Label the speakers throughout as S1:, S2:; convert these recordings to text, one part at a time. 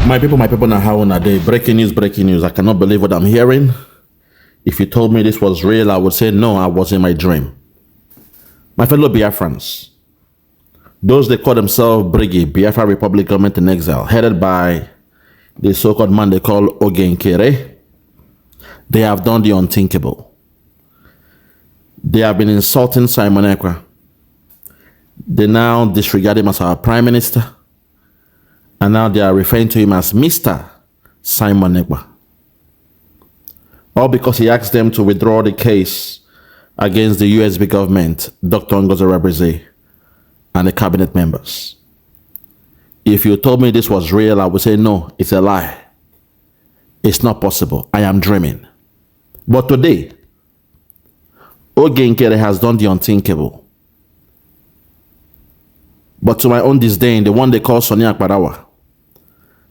S1: My people, now how on a day? Breaking news. I cannot believe what I'm hearing. If you told me this was real, I would say no, I was in my dream. My fellow Biafrans, those they call themselves Brigie, Biafra Republic Government in Exile, headed by the so-called man they call Oge Nkere, they have done the unthinkable. They have been insulting Simon Ekpa. They now disregard him as our prime minister. And now they are referring to him as Mr. Simon Ekpa. All because he asked them to withdraw the case against the USB government, Dr. Ngozi and the cabinet members. If you told me this was real, I would say no, it's a lie. It's not possible. I am dreaming. But today, Oge Nkere has done the unthinkable. But to my own disdain, the one they call Akparawa,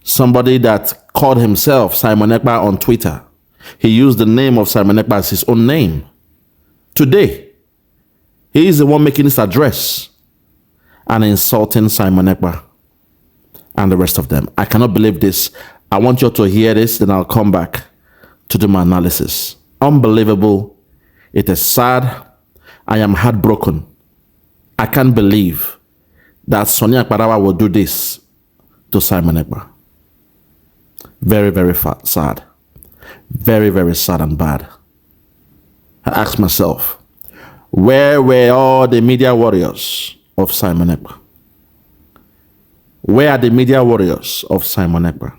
S1: somebody that called himself Simon Ekpa on Twitter, he used the name of Simon Ekpa as his own name. Today, he is the one making this address and insulting Simon Ekpa and the rest of them. I cannot believe this. I want you to hear this, then I'll come back to do my analysis. Unbelievable. It is sad. I am heartbroken. I can't believe that Akparawa will do this to Simon Ekpa. Very, very sad. Very, very sad and bad. I ask myself, where were all the media warriors of Simon Ekpa? Where are the media warriors of Simon Ekpa?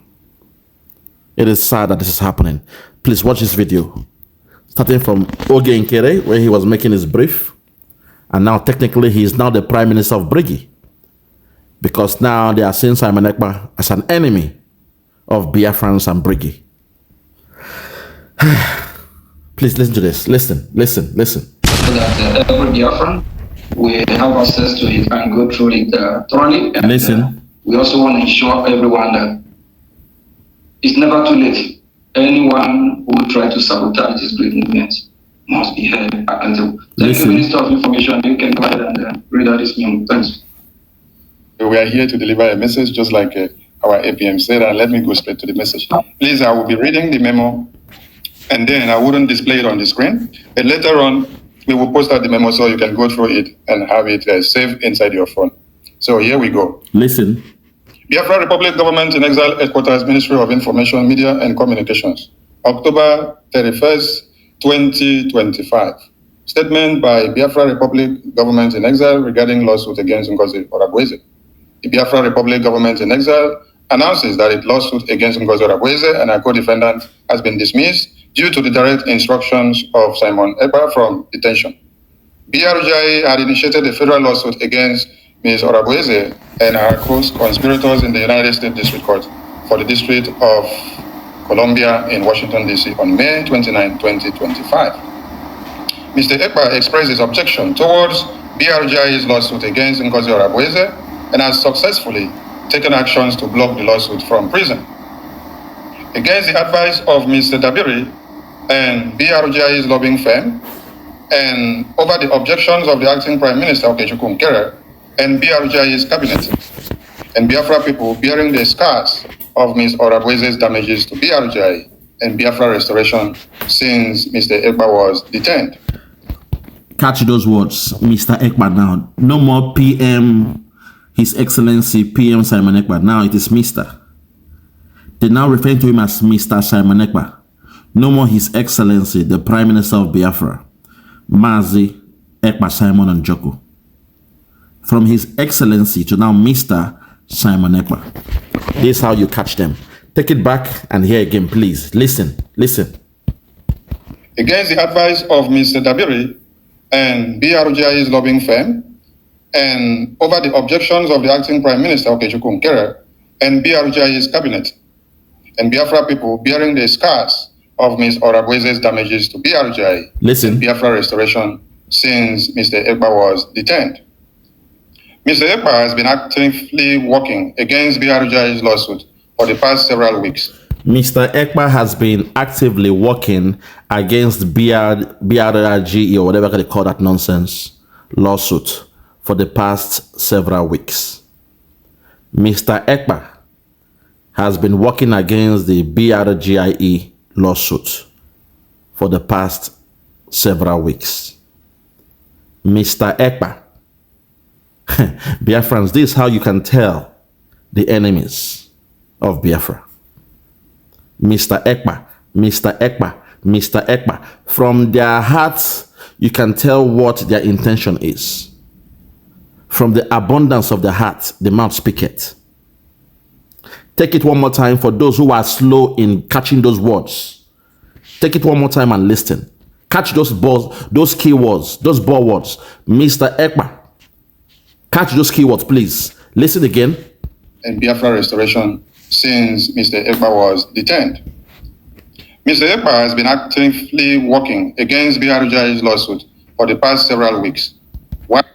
S1: It is sad that this is happening. Please watch this video. Starting from Oge Nkere, where he was making his brief. And now technically he is now the Prime Minister of Brigie. Because now they are seeing Simon Ekpa as an enemy of Biafrans and Brigie. Please listen to this. Listen.
S2: So that every Biafran will have access to it and go through it thoroughly. And,
S1: listen.
S2: We also want to ensure everyone that it's never too late. Anyone who will try to sabotage this great movement must be held accountable. Thank you, Minister of Information. You can go ahead and read out this memo. Thanks.
S3: We are here to deliver a message just like our APM said, and let me go straight to the message. Please, I will be reading the memo, and then I wouldn't display it on the screen. And later on, we will post out the memo so you can go through it and have it saved inside your phone. So here we go.
S1: Listen.
S3: Biafra Republic Government in Exile Headquarters, Ministry of Information, Media and Communications, October 31st, 2025. Statement by Biafra Republic Government in Exile regarding lawsuit against Ngozi Orabueze. The Biafra Republic Government in Exile announces that its lawsuit against Ngozi Orabueze and her co-defendant has been dismissed due to the direct instructions of Simon Ekpa from detention. BRGIE had initiated a federal lawsuit against Ms. Orabueze and her co-conspirators in the United States District Court for the District of Columbia in Washington, D.C. on May 29, 2025. Mr. Ekpa expressed his objection towards BRGIE's lawsuit against Ngozi Orabueze and has successfully taken actions to block the lawsuit from prison. Against the advice of Mr. Dabiri and BRGIE's lobbying firm, and over the objections of the acting Prime Minister Akachukwu and BRGIE's cabinet, and Biafra people bearing the scars of Ms. Orabueze's damages to BRGIE and Biafra restoration since Mr. Ekpa was detained.
S1: Catch those words, Mr. Ekpa now. No more PM, His Excellency PM Simon Ekpa. Now it is Mr. They now refer to him as Mr. Simon Ekpa. No more His Excellency, the Prime Minister of Biafra, Mazi Ekpa Simon Njoku. From His Excellency to now Mr. Simon Ekpa. This is how you catch them. Take it back and hear again, please. Listen.
S3: Against the advice of Mr. Dabiri and BRGIE's lobbying firm, and over the objections of the acting Prime Minister Akachukwu and BRGIE's cabinet, and Biafra people bearing the scars of Ms. Orabueze's damages to BRGIE and Biafra restoration since Mr. Ekpa was detained. Mr. Ekpa has been actively working against BRGIE's lawsuit for the past several weeks.
S1: Mr. Ekpa has been actively working against BRGIE or whatever they call that nonsense lawsuit for the past several weeks. Mr. Ekpa has been working against the BRGIE lawsuit for the past several weeks. Mr. Ekpa, Biafrans, this is how you can tell the enemies of Biafra. Mr. Ekpa, Mr. Ekpa, Mr. Ekpa. From their hearts, you can tell what their intention is. From the abundance of the heart, the mouth speaketh. Take it one more time for those who are slow in catching those words. Take it one more time and listen. Catch those balls, those keywords, those ball words. Mr. Ekpa, catch those keywords, please. Listen again.
S3: And Biafra restoration since Mr. Ekpa was detained. Mr. Ekpa has been actively working against BRGIE's lawsuit for the past several weeks.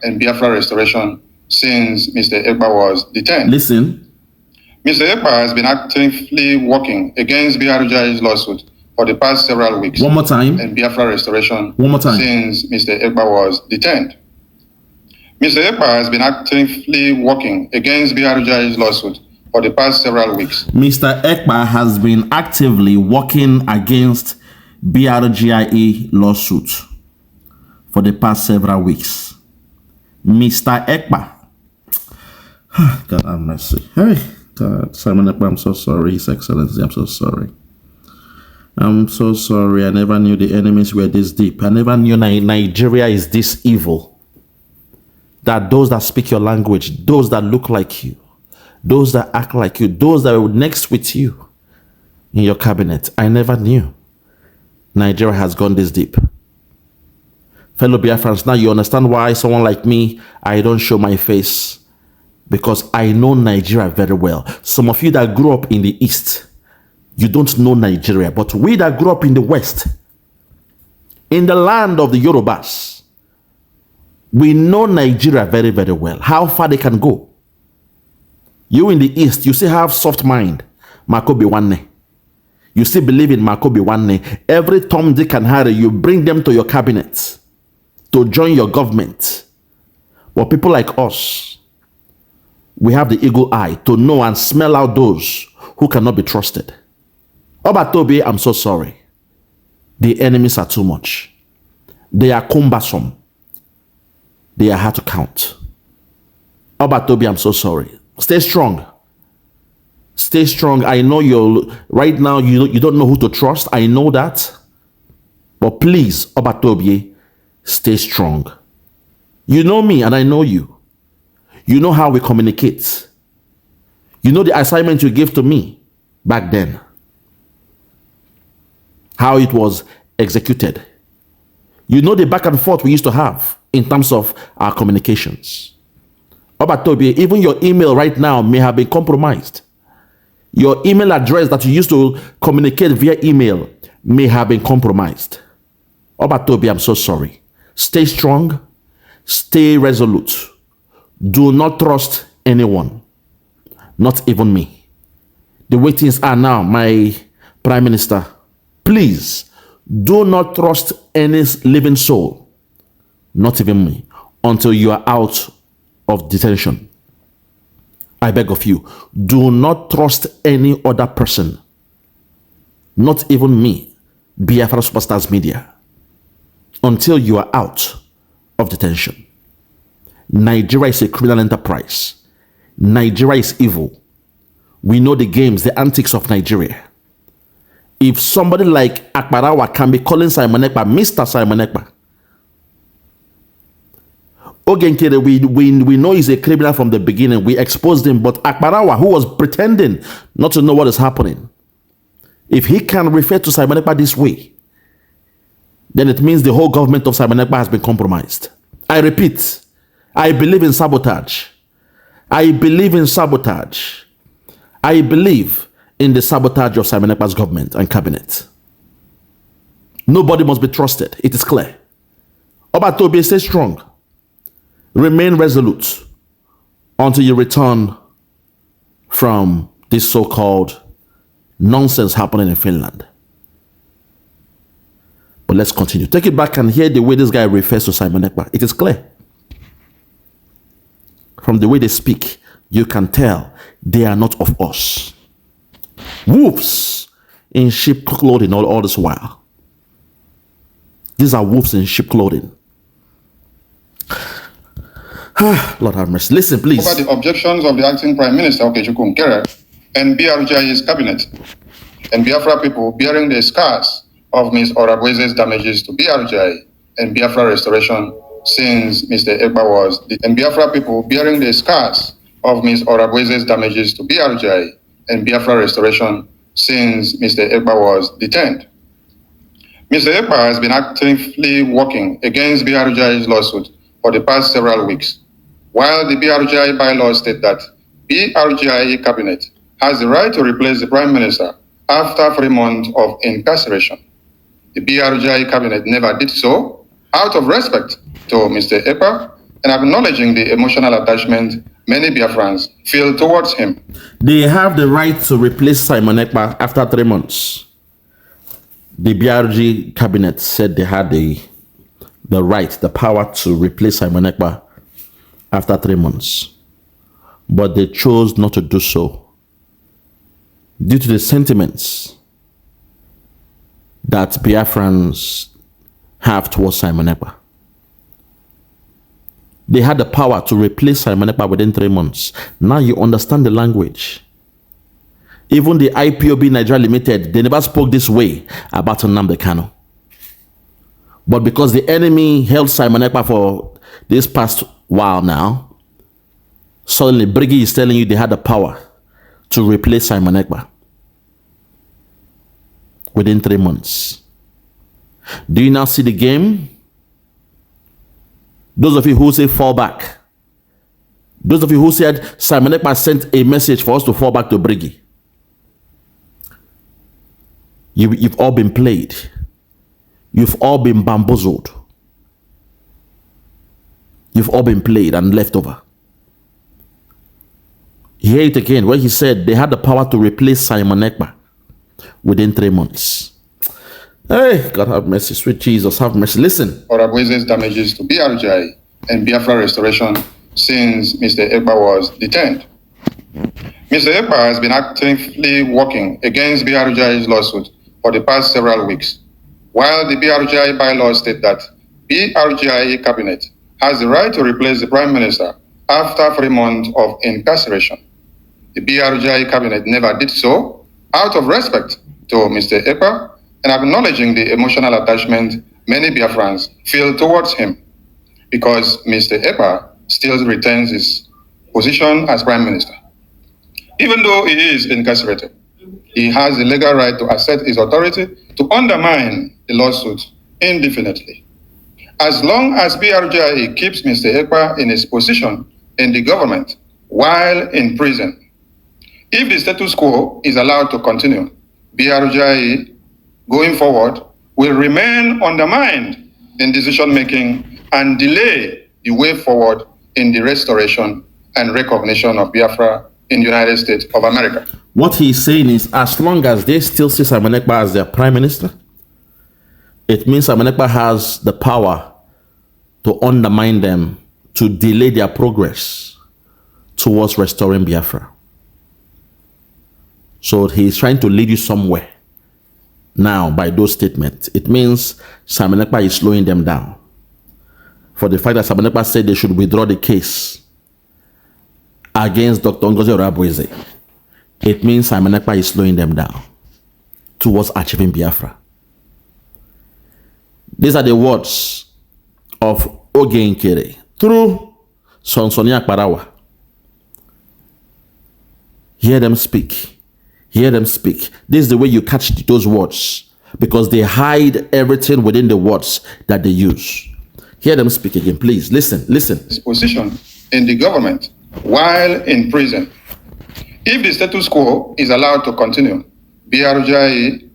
S3: And Biafra restoration since Mr. Ekpa was detained.
S1: Listen.
S3: Mr. Ekpa has been actively working against BRGIE's lawsuit for the past several weeks.
S1: One more time.
S3: And Biafra restoration
S1: one more time.
S3: Since Mr. Ekpa was detained. Mr. Ekpa has been actively working against BRGIE's lawsuit for the past several weeks.
S1: Mr. Ekpa has been actively working against BRGIE lawsuit for the past several weeks. Mr. Ekpa. God have mercy. Hey, God, Simon Ekpa, I'm so sorry. His Excellency, I'm so sorry. I'm so sorry. I never knew the enemies were this deep. I never knew Nigeria is this evil. That those that speak your language, those that look like you, those that act like you, those that are next with you in your cabinet, I never knew Nigeria has gone this deep. Fellow Biafrans, now you understand why someone like me, I don't show my face, because I know Nigeria very well. Some of you that grew up in the East, you don't know Nigeria, but we that grew up in the West, in the land of the Yorubas, we know Nigeria very, very well, how far they can go. You in the East, you still have soft mind. Makobi Wanne. You still believe in Makobi Wanne. Every Tom, Dick, and Harry, you bring them to your cabinet to join your government. But people like us, we have the eagle eye to know and smell out those who cannot be trusted. Obatobi, I'm so sorry. The enemies are too much. They are cumbersome. They are hard to count. Obatobi, I'm so sorry. Stay strong. Stay strong. I know you're right now, you don't know who to trust. I know that. But please, Obatobie, stay strong. You know me and I know you. You know how we communicate. You know the assignment you gave to me back then. How it was executed. You know the back and forth we used to have in terms of our communications. Obatobi, even your email right now may have been compromised. Your email address that you used to communicate via email may have been compromised. Obatobi, I'm so sorry. Stay strong. Stay resolute. Do not trust anyone. Not even me. The way things are now, my Prime Minister, please do not trust any living soul. Not even me. Until you are out of detention. I beg of you, do not trust any other person, not even me, Biafra Superstars Media, until you are out of detention. Nigeria is a criminal enterprise. Nigeria is evil. We know the games, the antics of Nigeria. If somebody like Apkarawa can be calling Simon Ekpa Mr. Simon Ekpa, Oge Nkere, we know he's a criminal from the beginning. We exposed him, but Apkarawa, who was pretending not to know what is happening, if he can refer to Simon Ekpa this way, then it means the whole government of Simon Ekpa has been compromised. I repeat, I believe in sabotage. I believe in sabotage. I believe in the sabotage of Simon Ekpa's government and cabinet. Nobody must be trusted. It is clear. Obatobi, stay strong. Remain resolute until you return from this so-called nonsense happening in Finland. But let's continue. Take it back and hear the way this guy refers to Simon Ekpa. It is clear. From the way they speak, you can tell they are not of us. Wolves in sheep clothing all this while. These are wolves in sheep clothing. Lord have mercy. Listen, please.
S3: Over the objections of the acting Prime Minister, Okechukwu Nkere, and BRGIE's cabinet, and Biafra people bearing the scars of Ms. Orabweze's damages to BRGIE and Biafra restoration since Mr. Ekpa was, and Biafra people bearing the scars of Ms. Orabweze's damages to BRGIE and Biafra restoration since Mr. Ekpa was detained. Mr. Ekpa has been actively working against BRGIE's lawsuit for the past several weeks, while the BRGIE bylaws state that BRGIE cabinet has the right to replace the Prime Minister after 3 months of incarceration. The BRGIE cabinet never did so, out of respect to Mr. Ekpa and acknowledging the emotional attachment many Biafrans feel towards him.
S1: They have the right to replace Simon Ekpa after 3 months. The BRGIE cabinet said they had the right, the power to replace Simon Ekpa after 3 months. But they chose not to do so due to the sentiments that Biafrans have towards Simon Ekpa. They had the power to replace Simon Ekpa within 3 months. Now you understand the language. Even the IPOB Nigeria Limited, they never spoke this way about Nnamdi Kanu. But because the enemy held Simon Ekpa for this past while now, suddenly Brigie is telling you they had the power to replace Simon Ekpa within 3 months. Do you now see the game? Those of you who say fall back, those of you who said Simon Ekpa sent a message for us to fall back to Brigie, you've all been played. You've all been bamboozled. You've all been played and left over. Hear it again, where he said they had the power to replace Simon Ekpa within 3 months. Hey, God have mercy, sweet Jesus, have mercy. Listen.
S3: Orabweze's damages to BRGIE and Biafra restoration since Mr. Ekpa was detained. Mr. Ekpa has been actively working against BRGIE's lawsuit for the past several weeks, while the BRGIE bylaws state that BRGIE cabinet has the right to replace the Prime Minister after 3 months of incarceration. The BRGIE cabinet never did so, out of respect to Mr. Ekpa and acknowledging the emotional attachment many Biafrans feel towards him, because Mr. Ekpa still retains his position as Prime Minister. Even though he is incarcerated, he has the legal right to assert his authority to undermine the lawsuit indefinitely. As long as BRGIE keeps Mr. Ekpa in his position in the government while in prison, if the status quo is allowed to continue, BRGIE going forward will remain undermined in decision-making and delay the way forward in the restoration and recognition of Biafra in the United States of America.
S1: What he's saying is, as long as they still see Simon Ekpa as their Prime Minister, it means Simon Ekpa has the power to undermine them, to delay their progress towards restoring Biafra. So he's trying to lead you somewhere. Now, by those statements, it means Simon Ekpa is slowing them down. For the fact that Simon Ekpa said they should withdraw the case against Dr. Ngozi Orabweze, it means Simon Ekpa is slowing them down towards achieving Biafra. These are the words of Oge Nkere through Akparawa. Hear them speak. Hear them speak. This is the way you catch those words, because they hide everything within the words that they use. Hear them speak again, please. Listen, listen.
S3: His position in the government while in prison. If the status quo is allowed to continue, BRGIE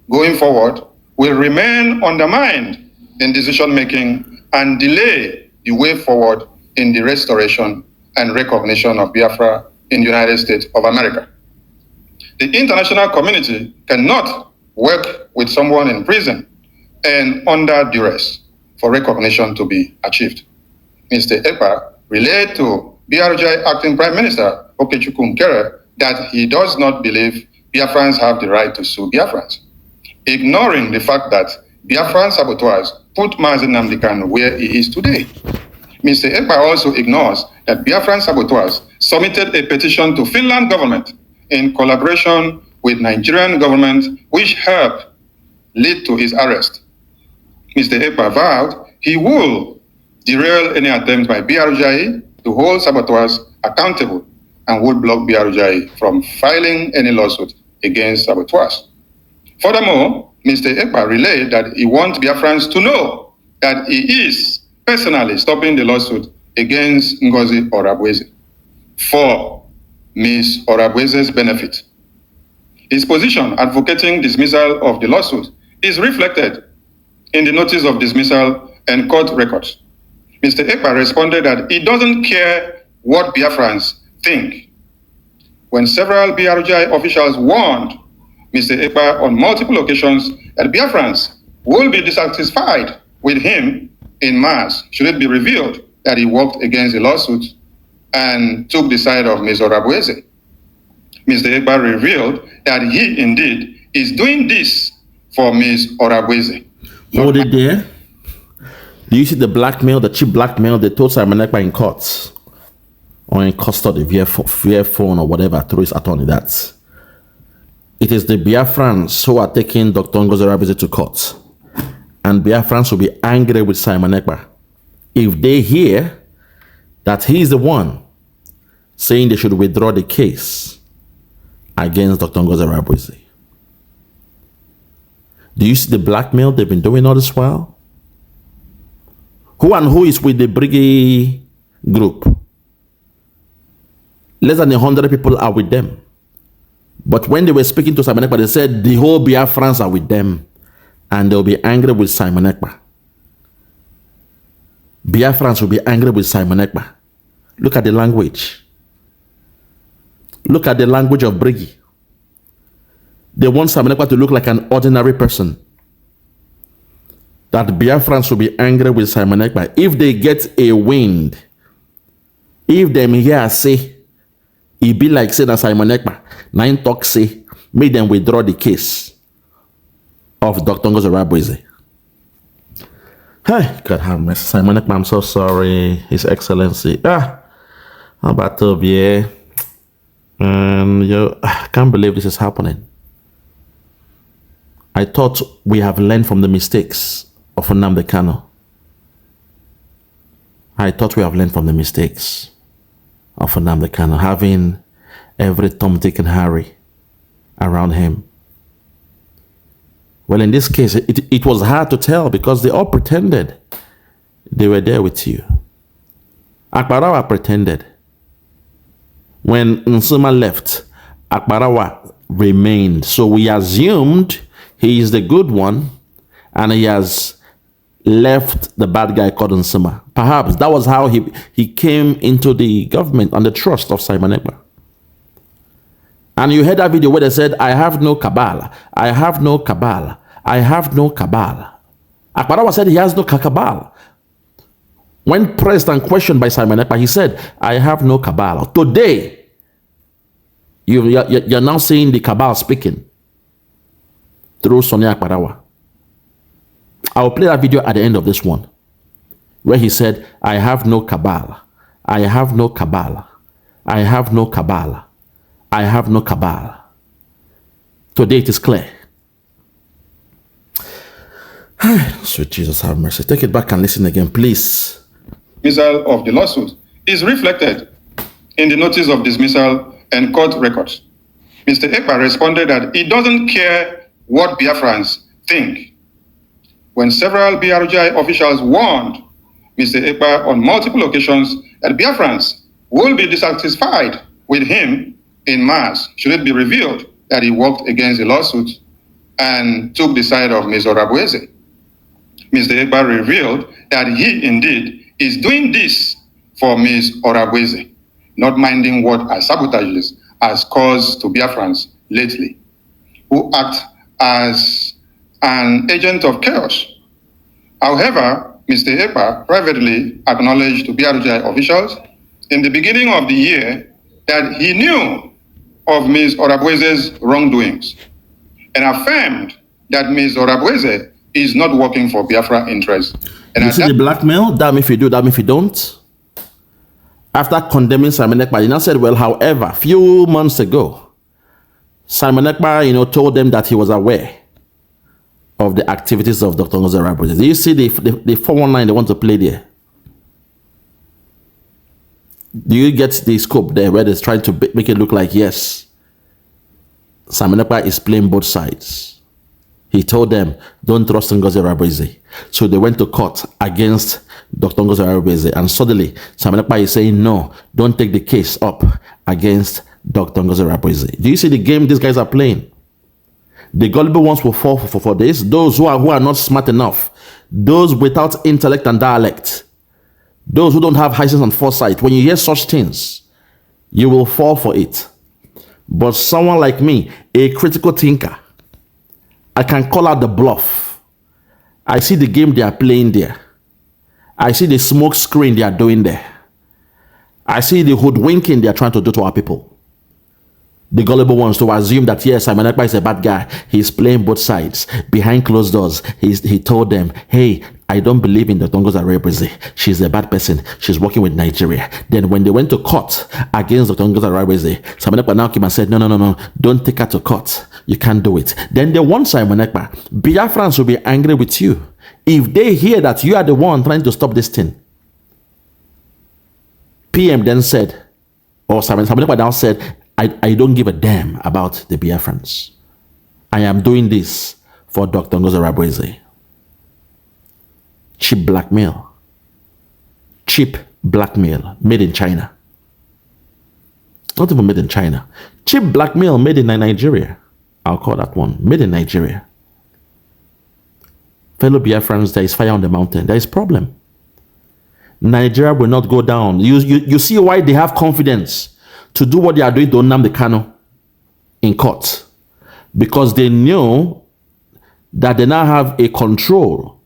S3: going forward will remain undermined in decision-making and delay the way forward in the restoration and recognition of Biafra in the United States of America. The international community cannot work with someone in prison and under duress for recognition to be achieved. Mr. Ekpa relayed to BRGIE Acting Prime Minister Okechukwu Nkere that he does not believe Biafrans have the right to sue Biafrans, ignoring the fact that Biafran saboteurs put Mazi Nnamdi Kanu where he is today. Mr. Ekpa also ignores that Biafran saboteurs submitted a petition to Finland government in collaboration with Nigerian government, which helped lead to his arrest. Mr. Ekpa vowed he will derail any attempt by BRGIE to hold saboteurs accountable and would block BRGIE from filing any lawsuit against saboteurs. Furthermore, Mr. Ekpa relayed that he wants Biafrans to know that he is personally stopping the lawsuit against Ngozi Orabueze for Ms. Orabueze's benefit. His position advocating dismissal of the lawsuit is reflected in the notice of dismissal and court records. Mr. Ekpa responded that he doesn't care what Biafrans think. When several BRGIE officials warned Mr. Ekpa on multiple occasions that Biafrans will be dissatisfied with him in mass should it be revealed that he worked against the lawsuit and took the side of Ms. Orabueze. Mr. Ekpa revealed that he indeed is doing this for Ms. Orabueze.
S1: Hold it there. Do you see the blackmail, the cheap blackmail they told Simon Ekpa in court or in custody via phone or whatever through his attorney? That it is the Biafrans who are taking Dr. Ngozi Orabueze to court, and Biafrans will be angry with Simon Ekpa if they hear that he is the one saying they should withdraw the case against Dr. Ngozi Orabueze. Do you see the blackmail they've been doing all this while? Who and who is with the Brigie group? Less than 100 people are with them. But when they were speaking to Simon Ekpa, they said the whole Biafrans are with them and they'll be angry with Simon Ekpa. Biafrans will be angry with Simon Ekpa. Look at the language. Look at the language of Brigie. They want Simon Ekpa to look like an ordinary person. That Biafrans will be angry with Simon Ekpa if they get a wind. If them here say, it be like say that Simon Ekpa, 9 talk say, make them withdraw the case of Dr. Ngozi Orabueze. Hey, God have mercy. Simon Ekpa, I'm so sorry. His Excellency. How about Toby? I can't believe this is happening. I thought we have learned from the mistakes of Nnamdi Kanu. I thought we have learned from the mistakes of Nnamdi Kanu, having every Tom, Dick, and Harry around him. Well, in this case, it was hard to tell because they all pretended they were there with you. Apkarawa pretended. When Nsuma left, Apkarawa remained. So we assumed he is the good one and he has left the bad guy called Nsuma. Perhaps that was how he came into the government on the trust of Simon Ekpa. And you heard that video where they said, I have no cabal. I have no cabal. I have no cabal. Apkarawa said he has no cabal. When pressed and questioned by Simon Ekpa, he said, I have no cabal. Today, you're now seeing the cabal speaking through Sonia Apkarawa. I will play that video at the end of this one, where he said, I have no cabal. I have no cabal. I have no cabal. I have no cabal. Today it is clear. Sweet Jesus, have mercy. Take it back and listen again, please.
S3: Dismissal of the lawsuit is reflected in the notice of dismissal and court records. Mr. Ekpa responded that he doesn't care what Biafrans think. When several BRGIE officials warned Mr. Ekpa on multiple occasions that Biafrans will be dissatisfied with him in mass should it be revealed that he worked against the lawsuit and took the side of Ms. Orabueze. Mr. Ekpa revealed that he indeed is doing this for Ms. Orabueze, not minding what her sabotages has caused to Biafrans lately, who act as an agent of chaos. However, Mr. Ekpa privately acknowledged to BRGIE officials in the beginning of the year that he knew of Ms. Orabweze's wrongdoings and affirmed that Ms. Orabweze is not working for Biafra interests. And
S1: you see the blackmail? Damn if you do, damn if you don't. After condemning Simon Ekpa, he now said, well, however, few months ago, Simon Ekpa, told them that he was aware of the activities of Dr. Ngozi Orabweze. Do you see the 419 they want to play there? Do you get the scope there where they're trying to make it look like, yes, Simon Ekpa is playing both sides. He told them, don't trust Ngozi Orabweze. So they went to court against Dr. Ngozi Orabweze. And suddenly, Simon Ekpa is saying, no, don't take the case up against Dr. Ngozi Orabweze. Do you see the game these guys are playing? The gullible ones will fall for this. Those who are not smart enough. Those without intellect and dialect. Those who don't have high sense and foresight. When you hear such things, you will fall for it. But someone like me, a critical thinker, I can call out the bluff. I see the game they are playing there. I see the smoke screen they are doing there. I see the hoodwinking they are trying to do to our people. The gullible ones to assume that, yes, Simon Ekpa is a bad guy. He's playing both sides. Behind closed doors, he told them, hey, I don't believe in the Dr. Ngozi Orabweze. She's a bad person. She's working with Nigeria. Then when they went to court against Dr. Ngozi Orabweze, Simon Ekpa now came and said, no, don't take her to court. You can't do it. Then they want Simon Ekpa. Biafrans will be angry with you if they hear that you are the one trying to stop this thing. PM then said, or Simon Ekpa now said, I don't give a damn about the Biafrans. I am doing this for Dr. Ngozi Orabweze. Cheap blackmail. Cheap blackmail made in China. Not even made in China. Cheap blackmail made in Nigeria. I'll call that one. Made in Nigeria. Fellow Biafrans, there is fire on the mountain. There is problem. Nigeria will not go down. You see why they have confidence to do what they are doing to Nnamdi Kanu in court. Because they knew that they now have a control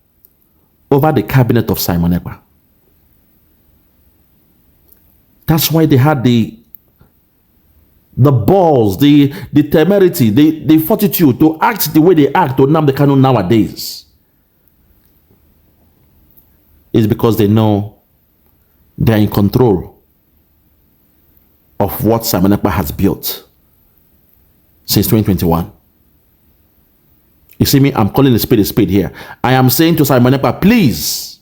S1: over the cabinet of Simon Ekpa. That's why they had the balls, the temerity, the fortitude to act the way they act to Nnamdi Kanu nowadays. It's because they know they're in control of what Simon Ekpa has built since 2021. You see me, I'm calling a spade here. I am saying to Simon Ekpa, please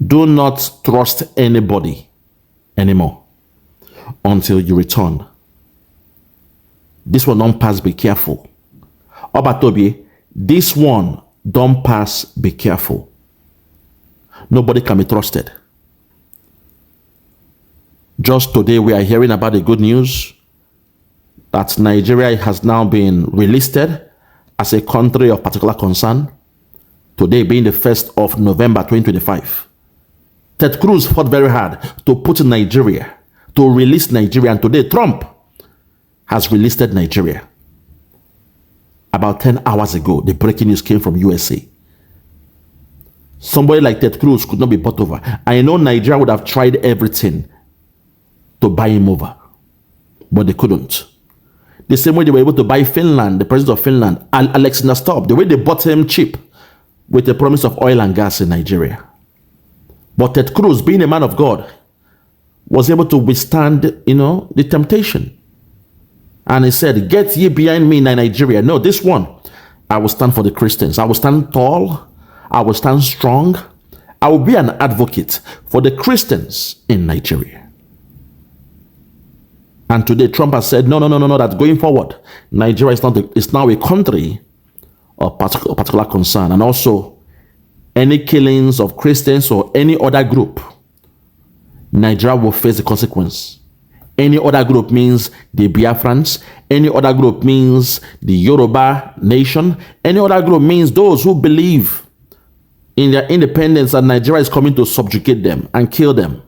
S1: do not trust anybody anymore until you return. This one don't pass, be careful. Obatobi, this one don't pass, be careful. Nobody can be trusted. Just today, we are hearing about the good news that Nigeria has now been relisted as a country of particular concern. Today being the 1st of November 2025. Ted Cruz fought very hard to put Nigeria, to release Nigeria, and today Trump has relisted Nigeria. About 10 hours ago, the breaking news came from USA. Somebody like Ted Cruz could not be bought over. I know Nigeria would have tried everything to buy him over, but they couldn't. The same way they were able to buy Finland, the president of Finland, Alexander Stubb, the way they bought him cheap with the promise of oil and gas in Nigeria. But Ted Cruz, being a man of God, was able to withstand, the temptation. And he said, get ye behind me in Nigeria. No, this one, I will stand for the Christians. I will stand tall. I will stand strong. I will be an advocate for the Christians in Nigeria. And today Trump has said, no, that going forward, Nigeria is now a country of particular concern. And also, any killings of Christians or any other group, Nigeria will face the consequence. Any other group means the Biafrans. Any other group means the Yoruba nation. Any other group means those who believe in their independence and Nigeria is coming to subjugate them and kill them.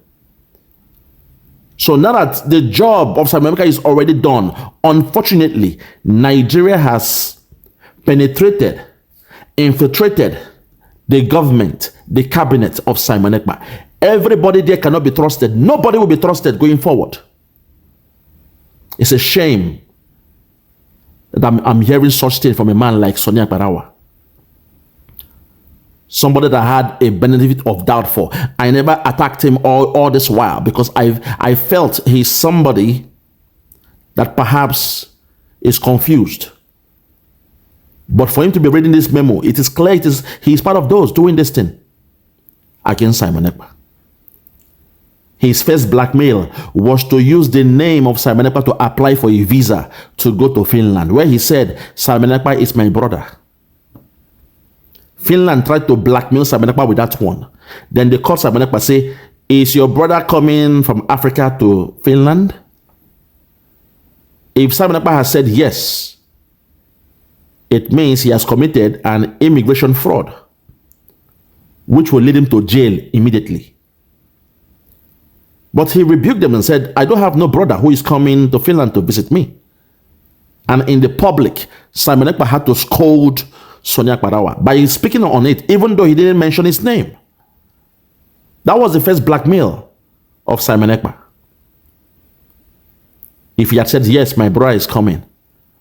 S1: So now that the job of Simon Ekpa is already done, unfortunately, Nigeria has penetrated, infiltrated the government, the cabinet of Simon Ekpa. Everybody there cannot be trusted. Nobody will be trusted going forward. It's a shame that I'm hearing such things from a man like Sonny Apkarawa. Somebody that I had a benefit of doubt for. I never attacked him all this while because I felt he's somebody that perhaps is confused. But for him to be reading this memo, it is clear he's part of those doing this thing against Simon Ekpa. His first blackmail was to use the name of Simon Ekpa to apply for a visa to go to Finland, where he said, Simon Ekpa is my brother. Finland tried to blackmail Simon Ekpa with that one. Then they called Simon Ekpa, say, is your brother coming from Africa to Finland? If Simon Ekpa has said yes, it means he has committed an immigration fraud, which will lead him to jail immediately. But he rebuked them and said, I don't have no brother who is coming to Finland to visit me. And in the public, Simon Ekpa had to scold Sonny Apkarawa by speaking on it, even though he didn't mention his name. That was the first blackmail of Simon Ekpa. If he had said, yes, my brother is coming,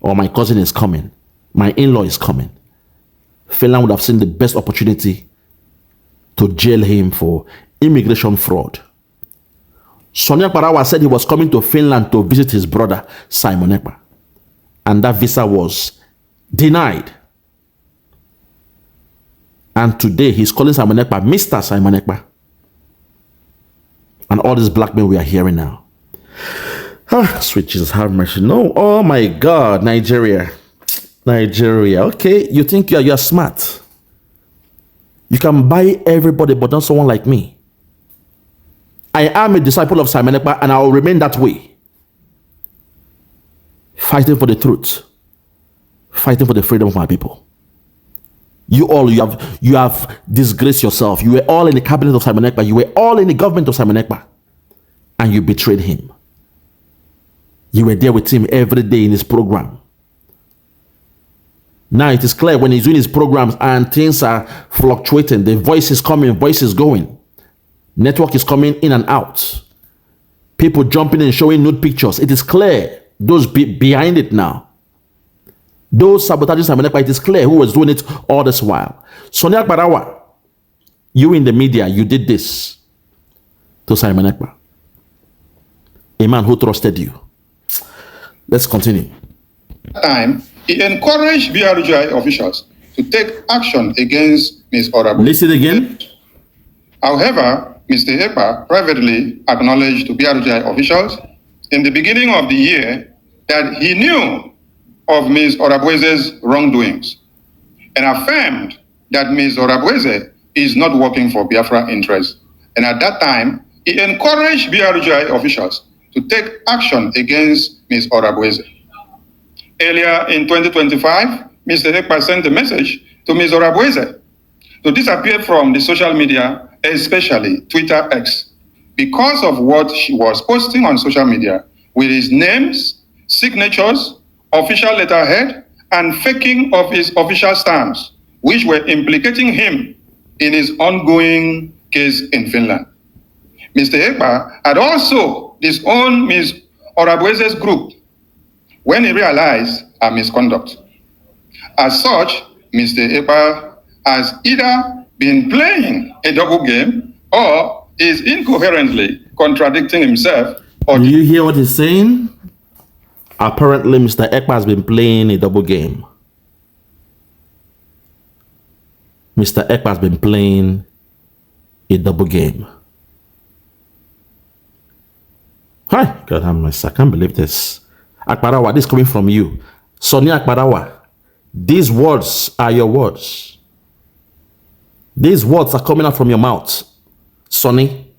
S1: or my cousin is coming, my in-law is coming, Finland would have seen the best opportunity to jail him for immigration fraud. Sonny Apkarawa said he was coming to Finland to visit his brother, Simon Ekpa. And that visa was denied. And today he's calling Simon Ekpa Mr. Simon Ekpa. And all this blackmail we are hearing now. Sweet Jesus, have mercy. No, oh my God, Nigeria. Nigeria. Okay, you think you're smart. You can buy everybody, but not someone like me. I am a disciple of Simon Ekpa, and I will remain that way. Fighting for the truth. Fighting for the freedom of my people. You have disgraced yourself. You were all in the cabinet of Simon Ekpa. You were all in the government of Simon Ekpa. And you betrayed him. You were there with him every day in his program. Now it is clear when he's doing his programs and things are fluctuating. The voice is coming, voice is going. Network is coming in and out. People jumping and showing nude pictures. It is clear those behind it now. Those sabotaging Simon Ekpa, it is clear who was doing it all this while. Sonny Apkarawa, you in the media, you did this to Simon Ekpa. A man who trusted you. Let's continue.
S3: At that time, he encouraged BRGIE officials to take action against Ms. Orabo.
S1: Listen again.
S3: However, Mr. Ekpa privately acknowledged to BRGIE officials in the beginning of the year that he knew of Ms. Orabueze's wrongdoings and affirmed that Ms. Orabueze is not working for Biafra interests. And at that time, he encouraged BRGIE officials to take action against Ms. Orabueze. Earlier in 2025, Mr. Ekpa sent a message to Ms. Orabueze to disappear from the social media, especially Twitter X, because of what she was posting on social media with his names, signatures, official letterhead, and faking of his official stamps, which were implicating him in his ongoing case in Finland. Mr. Ekpa had also disowned Ms. Orabueze's group when he realized her misconduct. As such, Mr. Ekpa has either been playing a double game or is incoherently contradicting himself.
S1: Do you hear what he's saying? Apparently, Mr. Ekpa has been playing a double game. Mr. Ekpa has been playing a double game. Hi, God have mercy. I can't believe this. Apkarawa, this is coming from you. Sonny Apkarawa, these words are your words. These words are coming out from your mouth. Sonny,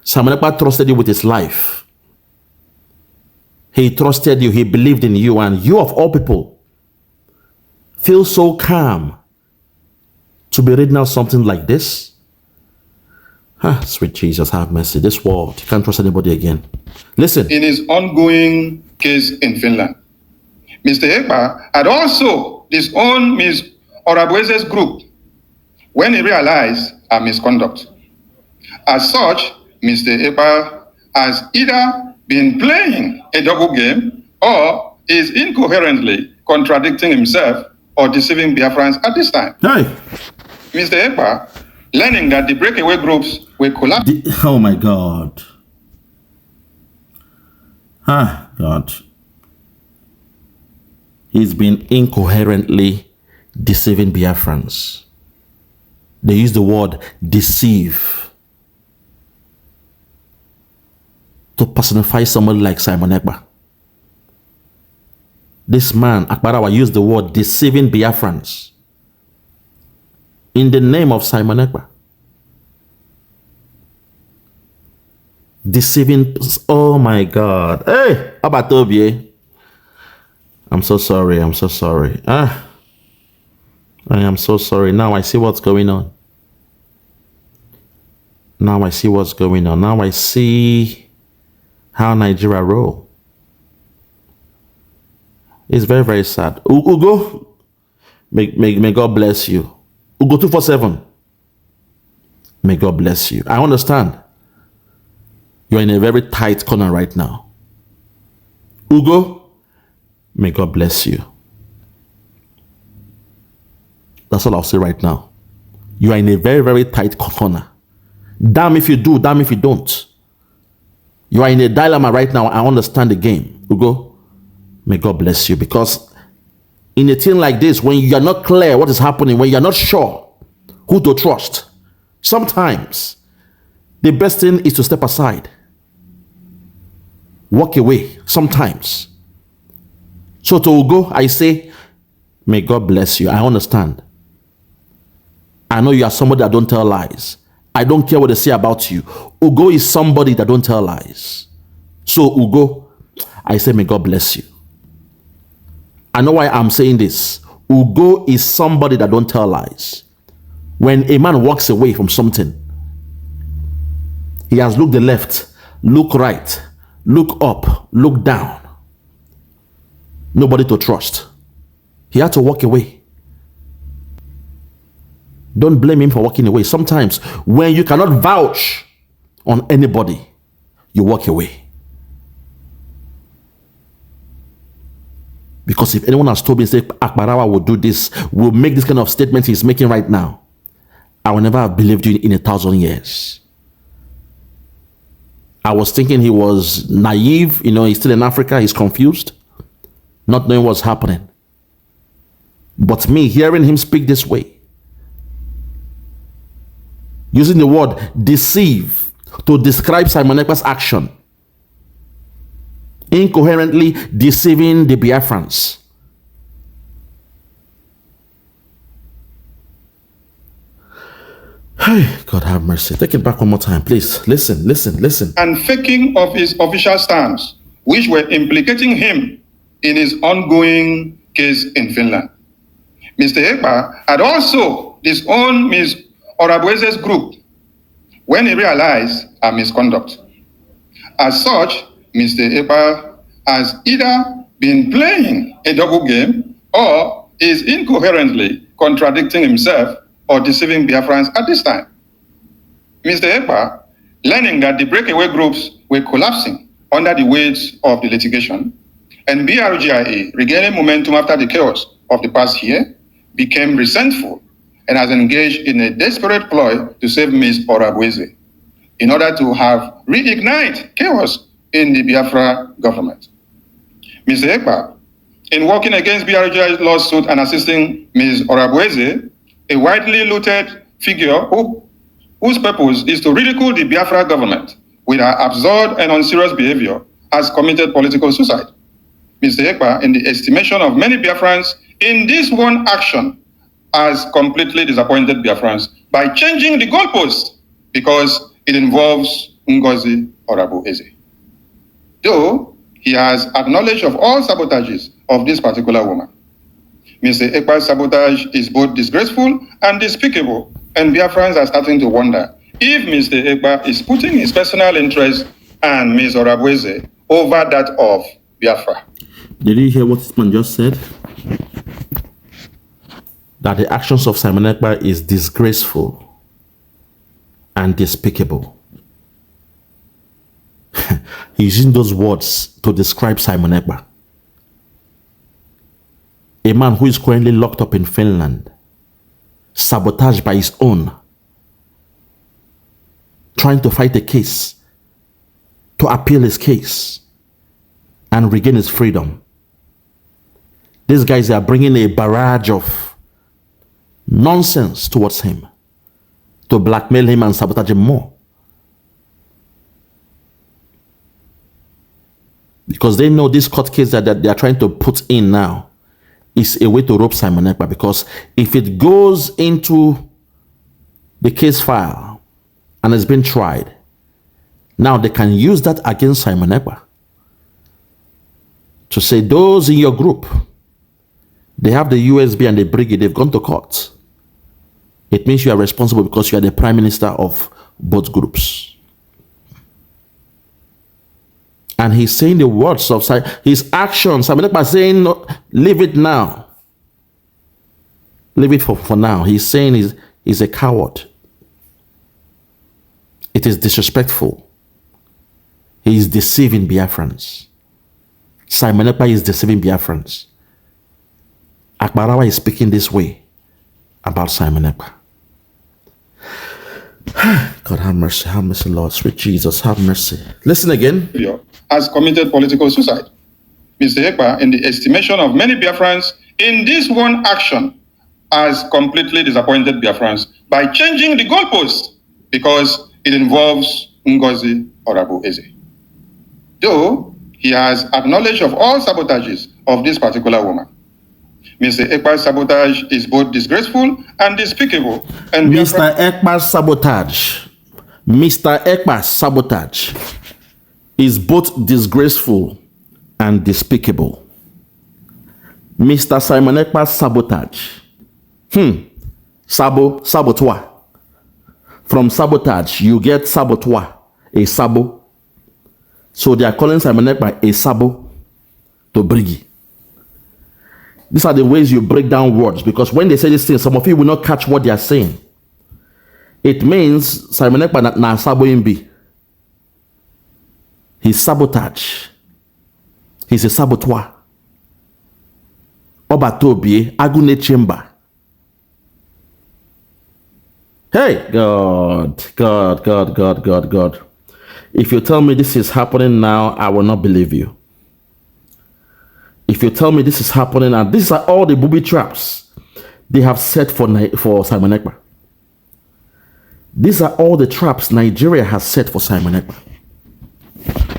S1: Simon Ekpa trusted you with his life. He trusted you, he believed in you, and you of all people feel so calm to be reading out something like this. Sweet Jesus, have mercy. This world, you can't trust anybody again. Listen.
S3: In his ongoing case in Finland, Mr. Ekpa had also disowned Ms. Orabueze's group when he realized her misconduct. As such, Mr. Ekpa has either been playing a double game or is incoherently contradicting himself or deceiving Biafrans at this time.
S1: Hey.
S3: Mr. Ekpa, learning that the breakaway groups were collapsing.
S1: Oh my God. God. He's been incoherently deceiving Biafrans. They use the word deceive to personify somebody like Simon Ekpa. This man, Apkarawa, used the word deceiving Biafrans in the name of Simon Ekpa. Deceiving, oh my God. Hey, Abatobie. I'm so sorry, I'm so sorry. I am so sorry. Now I see what's going on. Now I see what's going on. Now I see how Nigeria roll. It's very, very sad. Ugo, may God bless you. Ugo 247. May God bless you. I understand. You're in a very tight corner right now. Ugo, may God bless you. That's all I'll say right now. You are in a very, very tight corner. Damn if you do, damn if you don't. You are in a dilemma right now. I understand the game. Ugo, may God bless you. Because in a thing like this, when you are not clear what is happening, when you are not sure who to trust, sometimes the best thing is to step aside. Walk away sometimes. So to Ugo, I say, may God bless you. I understand. I know you are somebody that don't tell lies. I don't care what they say about you. Ugo is somebody that don't tell lies. So Ugo, I say, may God bless you. I know why I'm saying this. Ugo is somebody that don't tell lies. When a man walks away from something, he has looked the left, look right, look up, look down. Nobody to trust. He had to walk away. Don't blame him for walking away. Sometimes when you cannot vouch on anybody, you walk away. Because if anyone has told me, say, Apkarawa will do this, will make this kind of statement he's making right now, I will never have believed you in 1,000 years. I was thinking he was naive, he's still in Africa, he's confused, not knowing what's happening. But me hearing him speak this way, using the word deceive to describe Simon Ekpa's action, incoherently deceiving the Biafrans. Hey, God have mercy. Take it back one more time, please. Listen.
S3: And faking of his official stance, which were implicating him in his ongoing case in Finland. Mr. Ekpa had also disowned Ms. Orabueze's group when he realized her misconduct. As such, Mr. Ekpa has either been playing a double game or is incoherently contradicting himself or deceiving Biafrans at this time. Mr. Ekpa, learning that the breakaway groups were collapsing under the weight of the litigation, and BRGIE, regaining momentum after the chaos of the past year, became resentful and has engaged in a desperate ploy to save Ms. Orabueze in order to have reignite chaos in the Biafra government. Mr. Ekpa, in working against BRGIE's lawsuit and assisting Ms. Orabueze, a widely looted figure whose purpose is to ridicule the Biafra government with her absurd and unserious behavior, has committed political suicide. Mr. Ekpa, in the estimation of many Biafrans, in this one action, has completely disappointed Biafrans by changing the goalposts because it involves Ngozi Orabueze. Though he has acknowledged of all sabotages of this particular woman. Mr. Ekpa's sabotage is both disgraceful and despicable, and Biafrans are starting to wonder if Mr. Ekpa is putting his personal interest and Ms. Orabueze over that of Biafra.
S1: Did you hear what this man just said? That the actions of Simon Ekpa is disgraceful and despicable. He's using those words to describe Simon Ekpa. A man who is currently locked up in Finland, sabotaged by his own, trying to fight a case, to appeal his case, and regain his freedom. These guys are bringing a barrage of nonsense towards him to blackmail him and sabotage him more. Because they know this court case that they are trying to put in now is a way to rope Simon Ekpa, because if it goes into the case file and has been tried, now they can use that against Simon Ekpa to say those in your group, they have the USB and the Brigie, they've gone to court. It means you are responsible because you are the prime minister of both groups. And he's saying the words of his actions. Simon Ekpa saying, no, leave it now. Leave it for now. He's saying he's a coward. It is disrespectful. He is deceiving Biafrans. Simon Ekpa is deceiving Biafrans. Apkarawa is speaking this way about Simon Ekpa. God have mercy, Lord. Sweet Jesus, have mercy. Listen again.
S3: Has committed political suicide. Mr. Ekpa, in the estimation of many Biafrans, in this one action, has completely disappointed Biafrans by changing the goalposts because it involves Ngozi Orabueze. Though he has acknowledged of all sabotages of this particular woman. Mr. Ekpa's sabotage is both disgraceful and despicable. And
S1: Mr. Ekpa's sabotage is both disgraceful and despicable. Mr. Simon Ekpa's sabotage. Saboteur. From sabotage, you get saboteur, a sabo. So they are calling Simon Ekpa a sabo to Brigie. These are the ways you break down words, because when they say this thing, some of you will not catch what they are saying. It means Simon Ekpa na sabo imbi. He's sabotage. He's a saboteur. Obatobie, Agune Chamber. Hey, God. If you tell me this is happening now, I will not believe you. If you tell me this is happening, and these are all the booby traps they have set for Simon Ekpa. These are all the traps Nigeria has set for Simon Ekpa.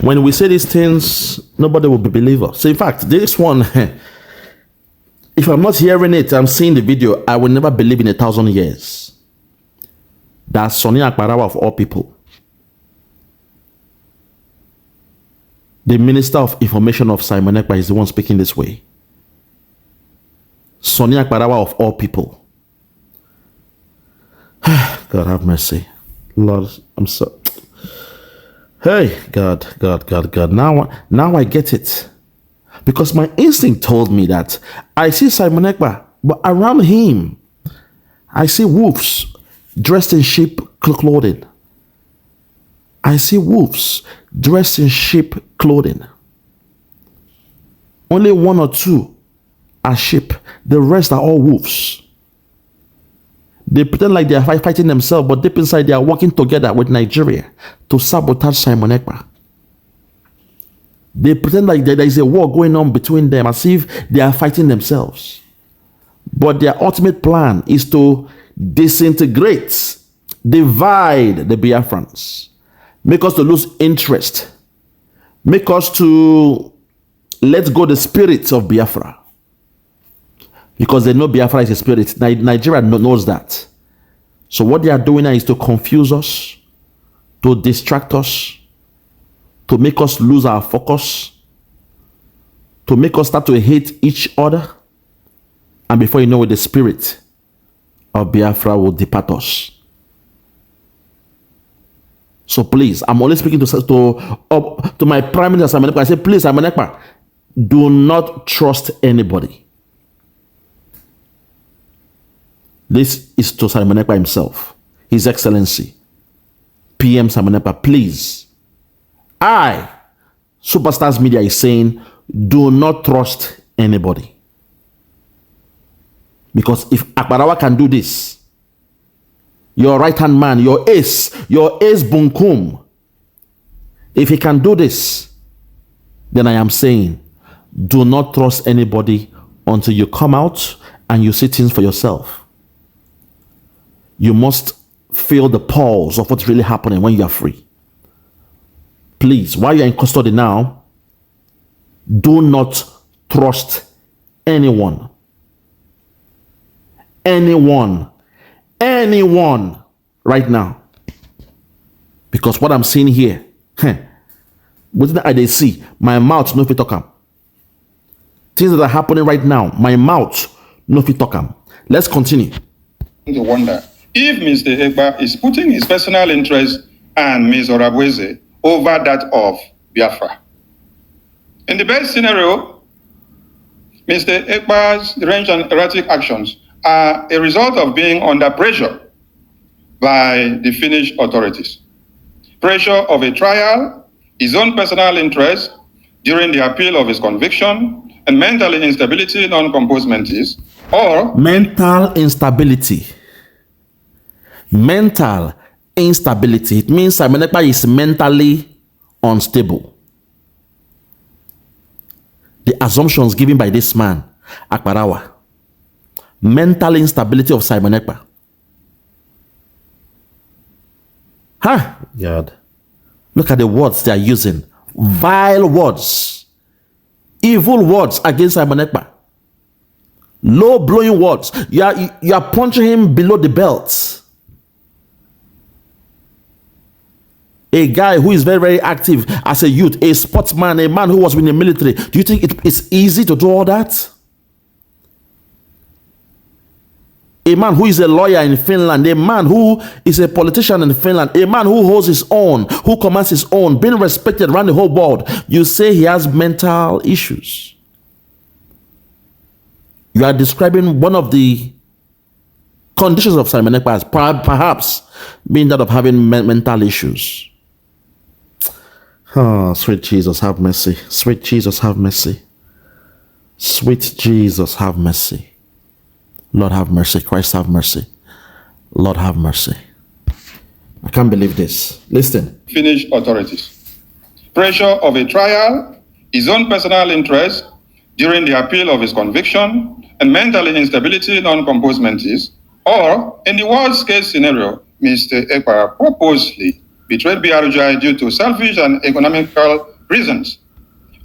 S1: When we say these things, nobody will believe us. So in fact, this one, if I'm not hearing it, I'm seeing the video, I will never believe in 1,000 years. That's Sonny Apkarawa of all people. The Minister of Information of Simon Ekpa is the one speaking this way. Sonny Apkarawa of all people. God have mercy. Lord, I'm so... Hey, God. Now I get it. Because my instinct told me that I see Simon Ekpa, but around him, I see wolves dressed in sheep clothing. I see wolves dressed in sheep clothing. Only one or two are sheep. The rest are all wolves. They pretend like they are fighting themselves, but deep inside they are working together with Nigeria to sabotage Simon Ekpa. They pretend like there is a war going on between them as if they are fighting themselves. But their ultimate plan is to disintegrate, divide the Biafrans, make us to lose interest, make us to let go the spirit of Biafra. Because they know Biafra is a spirit. Nigeria knows that. So what they are doing now is to confuse us, to distract us, to make us lose our focus, to make us start to hate each other. And before you know it, the spirit of Biafra will depart us. So please, I'm only speaking to my Prime Minister Simon Ekpa. I say, please, Simon Ekpa, do not trust anybody. This is to Simon Ekpa himself, His Excellency, PM Simon Ekpa. Please, Superstars Media is saying, do not trust anybody. Because if Apkarawa can do this, your right-hand man, your ace Bunkum, if he can do this, then I am saying, do not trust anybody until you come out and you see things for yourself. You must feel the pulse of what's really happening when you are free. Please, while you're in custody now, do not trust anyone. Anyone right now. Because what I'm seeing here, what did I see? My mouth no fit talk am. Things that are happening right now, my mouth no fit talk am. Let's continue.
S3: To wonder if Mr. Ekpa is putting his personal interest and Ms. Orabueze over that of Biafra. In the best scenario, Mr. Ekpa's range and erratic actions are a result of being under pressure by the Finnish authorities. Pressure of a trial, his own personal interest during the appeal of his conviction, and mental instability, non-composed mentees, or
S1: mental instability. Mental instability. It means Simon Ekpa is mentally unstable. The assumptions given by this man, Apkarawa. Mental instability of Simon Ekpa. God. Look at the words they are using. Vile words. Evil words against Simon Ekpa. Low-blowing words. You are punching him below the belt. A guy who is very, very active as a youth, a sportsman, a man who was in the military. Do you think it's easy to do all that? A man who is a lawyer in Finland, a man who is a politician in Finland, a man who holds his own, who commands his own, being respected around the whole world. You say he has mental issues. You are describing one of the conditions of Simon Ekpa as perhaps being that of having mental issues. Oh, sweet Jesus, have mercy. Sweet Jesus, have mercy. Sweet Jesus, have mercy. Lord, have mercy. Christ, have mercy. Lord, have mercy. I can't believe this. Listen.
S3: Finnish authorities. Pressure of a trial, his own personal interest during the appeal of his conviction, and mental instability, non-composed mentees, or, in the worst case scenario, Mr. Ekpa purposely betrayed BRGIE due to selfish and economical reasons.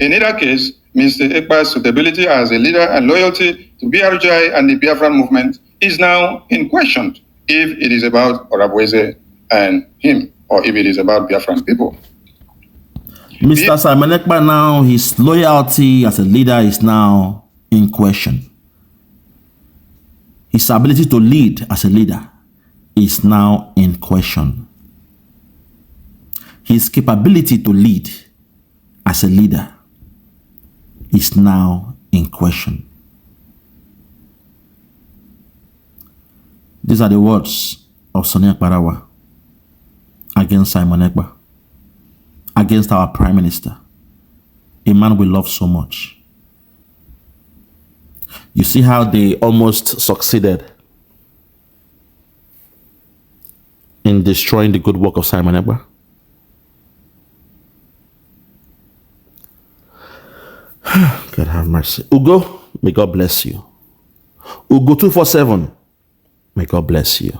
S3: In either case, Mr. Ekpa's suitability as a leader and loyalty to BRGIE and the Biafra movement is now in question if it is about Orabueze and him, or if it is about Biafran people.
S1: Mr. Simon Ekpa now, his loyalty as a leader is now in question. His ability to lead as a leader is now in question. His capability to lead as a leader is now in question. These are the words of Sonny Apkarawa against Simon Ekpa, against our Prime Minister, a man we love so much. You see how they almost succeeded in destroying the good work of Simon Ekpa? God have mercy. Ugo, may God bless you. Ugo 247, may God bless you.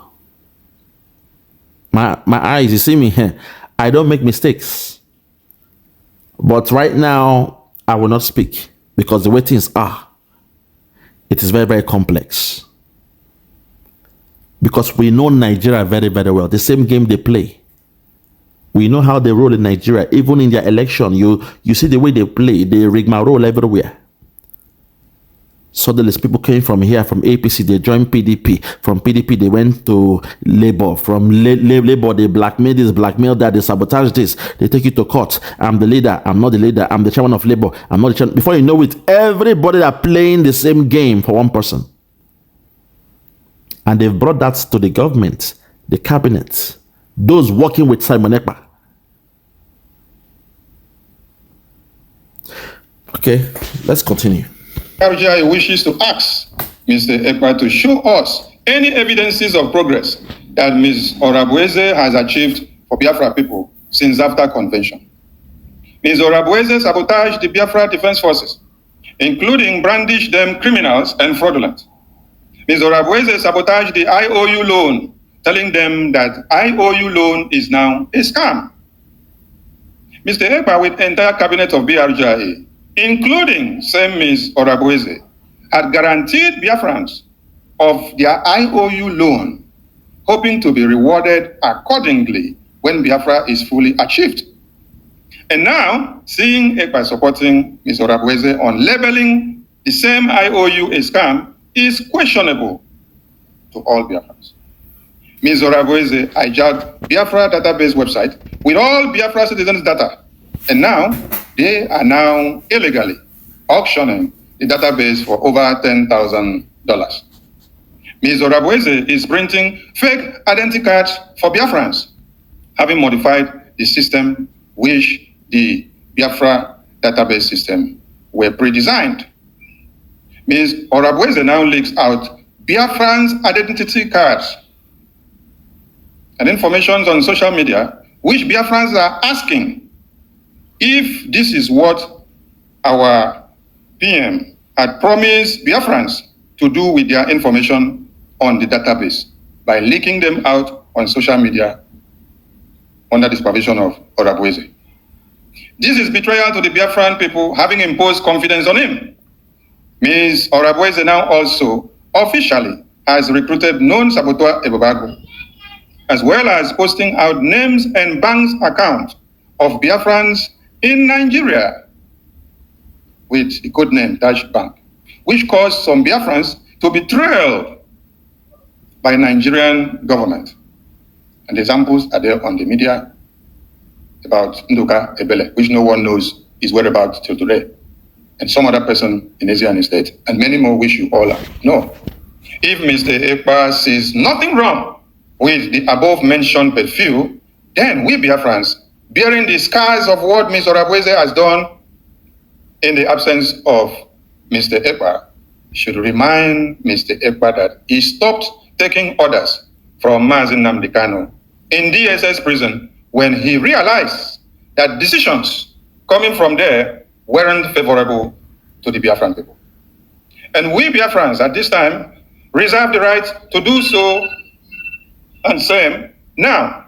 S1: My eyes, you see me here. I don't make mistakes. But right now, I will not speak because the way things are, it is very, very complex. Because we know Nigeria very, very well. The same game they play. We know how they roll in Nigeria. Even in their election, you see the way they play. They rigmarole everywhere. Suddenly, people came from here, from APC, they joined PDP. From PDP, they went to Labour. From Labour, they blackmailed this, blackmailed that, they sabotaged this. They take you to court. I'm the leader. I'm not the leader. I'm the chairman of Labour. I'm not the chairman. Before you know it, everybody are playing the same game for one person. And they've brought that to the government, the cabinet, those working with Simon Ekpa. Okay, let's continue.
S3: BRGIE wishes to ask Mr. Ekpa to show us any evidences of progress that Ms. Orabueze has achieved for Biafra people since after convention. Ms. Orabueze sabotaged the Biafra Defense Forces, including brandished them criminals and fraudulent. Ms. Orabueze sabotaged the IOU loan, telling them that IOU loan is now a scam. Mr. Ekpa, with the entire cabinet of BRGIE, including same Ms. Orabueze, had guaranteed Biafrans of their IOU loan, hoping to be rewarded accordingly when Biafra is fully achieved. And now, seeing Ekpa supporting Ms. Orabueze on labeling the same IOU a scam is questionable to all Biafrans. Ms. Orabueze hijacked Biafra database website with all Biafra citizens' data, and now they are now illegally auctioning the database for over $10,000. Ms. Orabueze is printing fake identity cards for Biafrans, having modified the system which the Biafra database system were pre-designed. Ms. Orabueze now leaks out Biafrans' identity cards and information on social media, which Biafrans are asking if this is what our PM had promised Biafrans to do with their information on the database by leaking them out on social media under the supervision of Orabueze. This is betrayal to the Biafran people, having imposed confidence on him. Ms. Orabueze now also officially has recruited known saboteur Ebobago, as well as posting out names and bank accounts of Biafrans in Nigeria with the code name Dash Bank, which caused some Biafrans to be trailed by Nigerian government. And examples are there on the media about Nduka Ebele, which no one knows his whereabouts till today, and some other person in Asian state, and many more which you all know. If Mr. Ekpa sees nothing wrong with the above-mentioned few, then we Biafrans, bearing the scars of what Ms. Orabueze has done in the absence of Mr. Ekpa, should remind Mr. Ekpa that he stopped taking orders from Mazi Nnamdi Kanu in DSS prison when he realized that decisions coming from there weren't favorable to the Biafran people. And we Biafrans at this time reserve the right to do so and same now.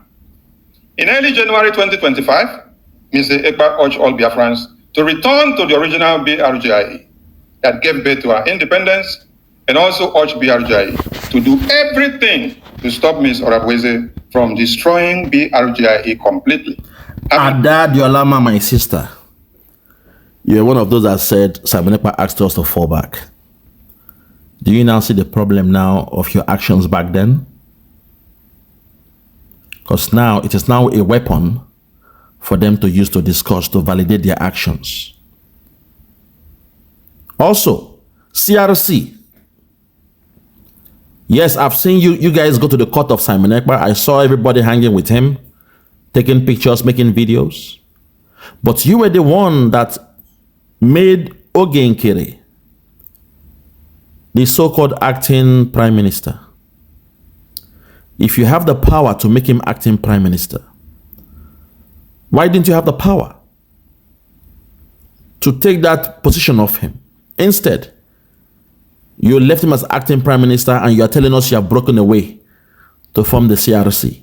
S3: In early January 2025, Mr. Ekpa urged all Biafrans to return to the original BRGIE that gave birth to our independence, and also urged BRGIE to do everything to stop Ms. Orabueze from destroying BRGIE completely.
S1: Adadiolamma, my sister, you're one of those that said Simon Ekpa asked us to fall back. Do you now see the problem now of your actions back then? Because now it is now a weapon for them to use to discuss, to validate their actions. Also, CRC. Yes, I've seen you guys go to the court of Simon Ekpa. I saw everybody hanging with him, taking pictures, making videos. But you were the one that made Oge Nkere the so-called acting prime minister. If you have the power to make him acting prime minister, why didn't you have the power to take that position off him? Instead, you left him as acting prime minister and you are telling us you have broken away to form the CRC.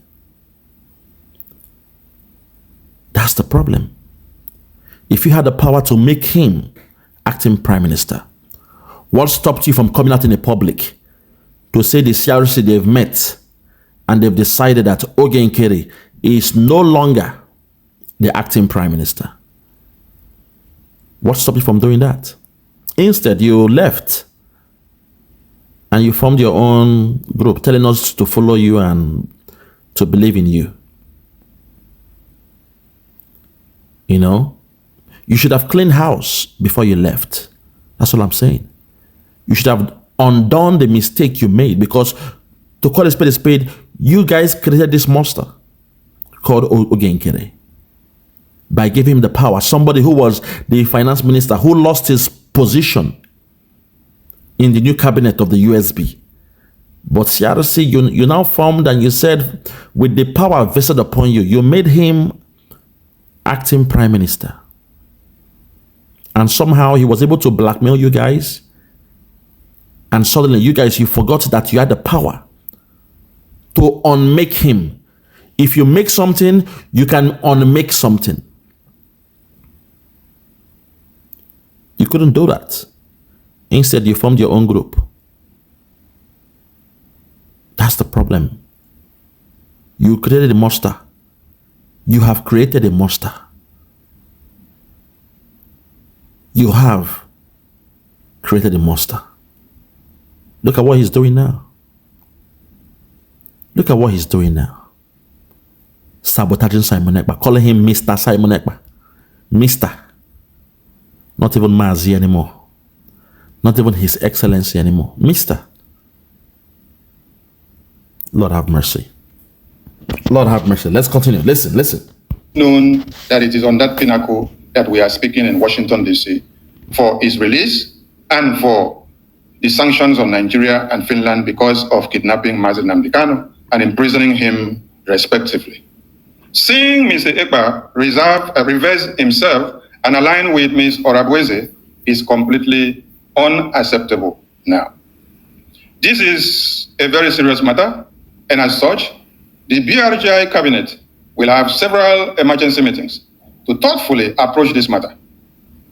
S1: That's the problem. If you had the power to make him acting prime minister, what stopped you from coming out in the public to say the CRC they've met and they've decided that Oge Nkere is no longer the acting prime minister? What stopped you from doing that? Instead, you left And you formed your own group telling us to follow you and to believe in you. You know, you should have cleaned house before you left. That's all I'm saying. You should have undone the mistake you made, because to call a spade, you guys created this monster called Oge Nkere by giving him the power. Somebody who was the finance minister who lost his position in the new cabinet of the USB. But CRC, you now formed, and you said with the power vested upon you, you made him acting prime minister. And somehow he was able to blackmail you guys. And suddenly you guys, you forgot that you had the power to unmake him. If you make something, you can unmake something. You couldn't do that. Instead, you formed your own group. That's the problem. You created a monster. You have created a monster. You have created a monster. Look at what he's doing now. Look at what he's doing now. Sabotaging Simon Ekpa, calling him Mr. Simon Ekpa. Mr. Not even Mazi anymore. Not even His Excellency anymore. Mr. Lord have mercy. Lord have mercy. Let's continue. Listen.
S3: Known that it is on that pinnacle that we are speaking in Washington, D.C. for his release and for the sanctions on Nigeria and Finland because of kidnapping Mazi Nnamdi Kanu and imprisoning him respectively. Seeing Mr. Ekpa reverse himself and align with Ms. Orabweze is completely unacceptable now. This is a very serious matter, and as such, the BRGIE cabinet will have several emergency meetings to thoughtfully approach this matter.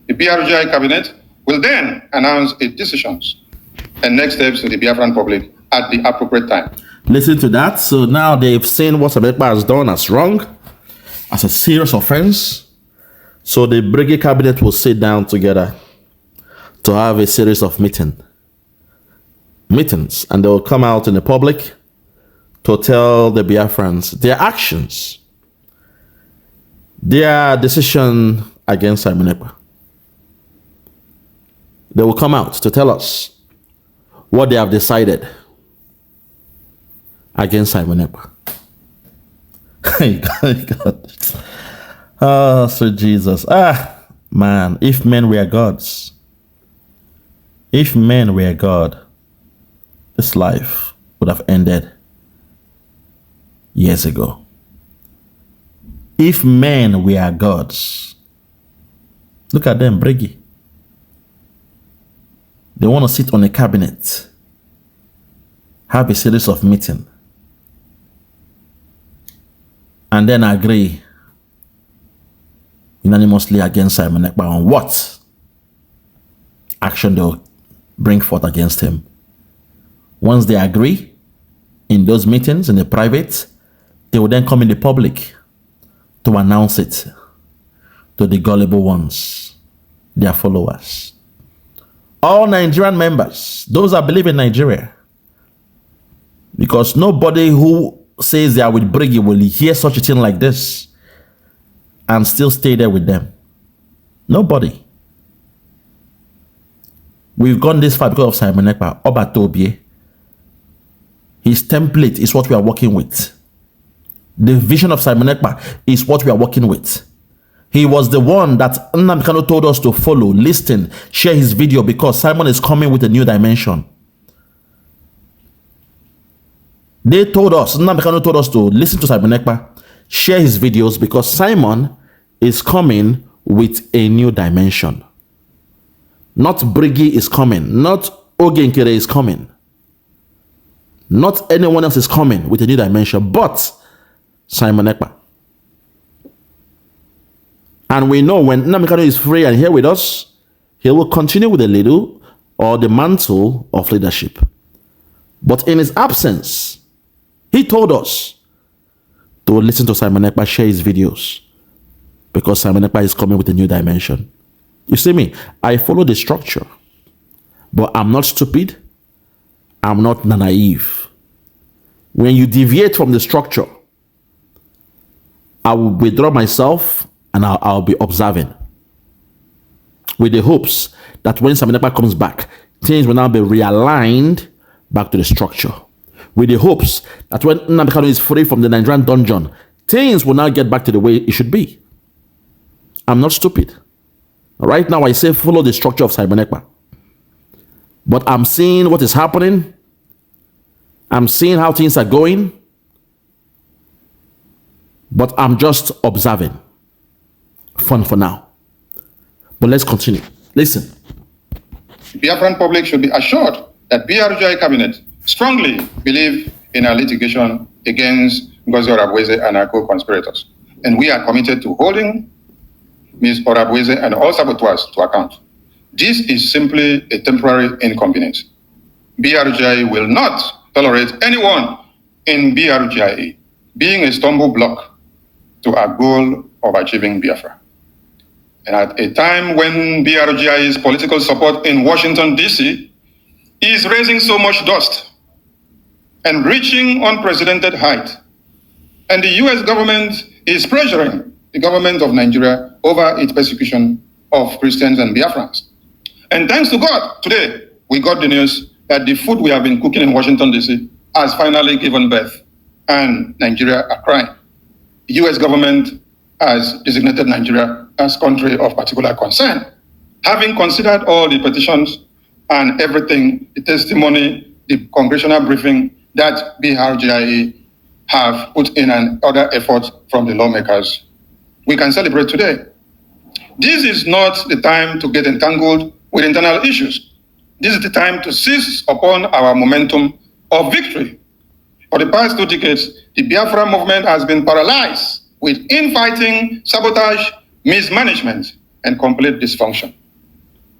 S3: The BRGIE cabinet will then announce its decisions and next steps to the Biafran public at the appropriate time.
S1: Listen to that. So now they've seen what Ekpa has done as wrong, as a serious offense. So the Brigie cabinet will sit down together to have a series of meetings, and they will come out in the public to tell the Biafrans their actions, their decision against Simon Ekpa. They will come out to tell us what they have decided against Simon Ekpa. God. Oh, sweet Jesus. Man, if men were gods, if men were God, this life would have ended years ago. If men were gods, look at them, Brigie. They want to sit on a cabinet, have a series of meetings, and then agree unanimously against Simon Ekpa on what action they'll bring forth against him. Once they agree in those meetings, in the private, they will then come in the public to announce it to the gullible ones, their followers. All Nigerian members, those that believe in Nigeria, because nobody who says they are with Brigie will hear such a thing like this and still stay there with them. Nobody. We've gone this far because of Simon Ekpa, Obatobie. His template is what we are working with. The vision of Simon Ekpa is what we are working with. He was the one that Nnamdi Kanu told us to follow, listen, share his video, because Simon is coming with a new dimension. They told us, Nnamdi Kanu told us to listen to Simon Ekpa, share his videos, because Simon is coming with a new dimension. Not Brigie is coming, not Oge Nkere is coming. Not anyone else is coming with a new dimension, but Simon Ekpa. And we know when Nnamdi Kanu is free and here with us, he will continue with the little or the mantle of leadership. But in his absence, he told us to listen to Simon Ekpa, share his videos, because Simon Ekpa is coming with a new dimension. You see me, I follow the structure, but I'm not stupid. I'm not naive. When you deviate from the structure, I will withdraw myself and I'll be observing, with the hopes that when Simon Ekpa comes back, things will now be realigned back to the structure. With the hopes that when Nnamdi Kanu is free from the Nigerian dungeon, things will now get back to the way it should be. I'm not stupid. Right now, I say follow the structure of Simon Ekpa. But I'm seeing what is happening. I'm seeing how things are going. But I'm just observing. Fun for now. But let's continue. Listen.
S3: The Biafran public should be assured that BRGIE cabinet strongly believe in our litigation against Ngozi Orabweze and our co-conspirators. And we are committed to holding Ms. Orabweze and all saboteurs to account. This is simply a temporary inconvenience. BRGIE will not tolerate anyone in BRGIE being a stumble block to our goal of achieving Biafra. And at a time when BRGIE's political support in Washington, D.C. is raising so much dust and reaching unprecedented height, and the U.S. government is pressuring the government of Nigeria over its persecution of Christians and Biafrans. And thanks to God, today we got the news that the food we have been cooking in Washington, D.C. has finally given birth, and Nigeria are crying. The U.S. government has designated Nigeria as country of particular concern. Having considered all the petitions and everything, the testimony, the congressional briefing that BRGIE have put in and other efforts from the lawmakers, we can celebrate today. This is not the time to get entangled with internal issues. This is the time to seize upon our momentum of victory. For the past 2 decades, the Biafra movement has been paralyzed with infighting, sabotage, mismanagement, and complete dysfunction.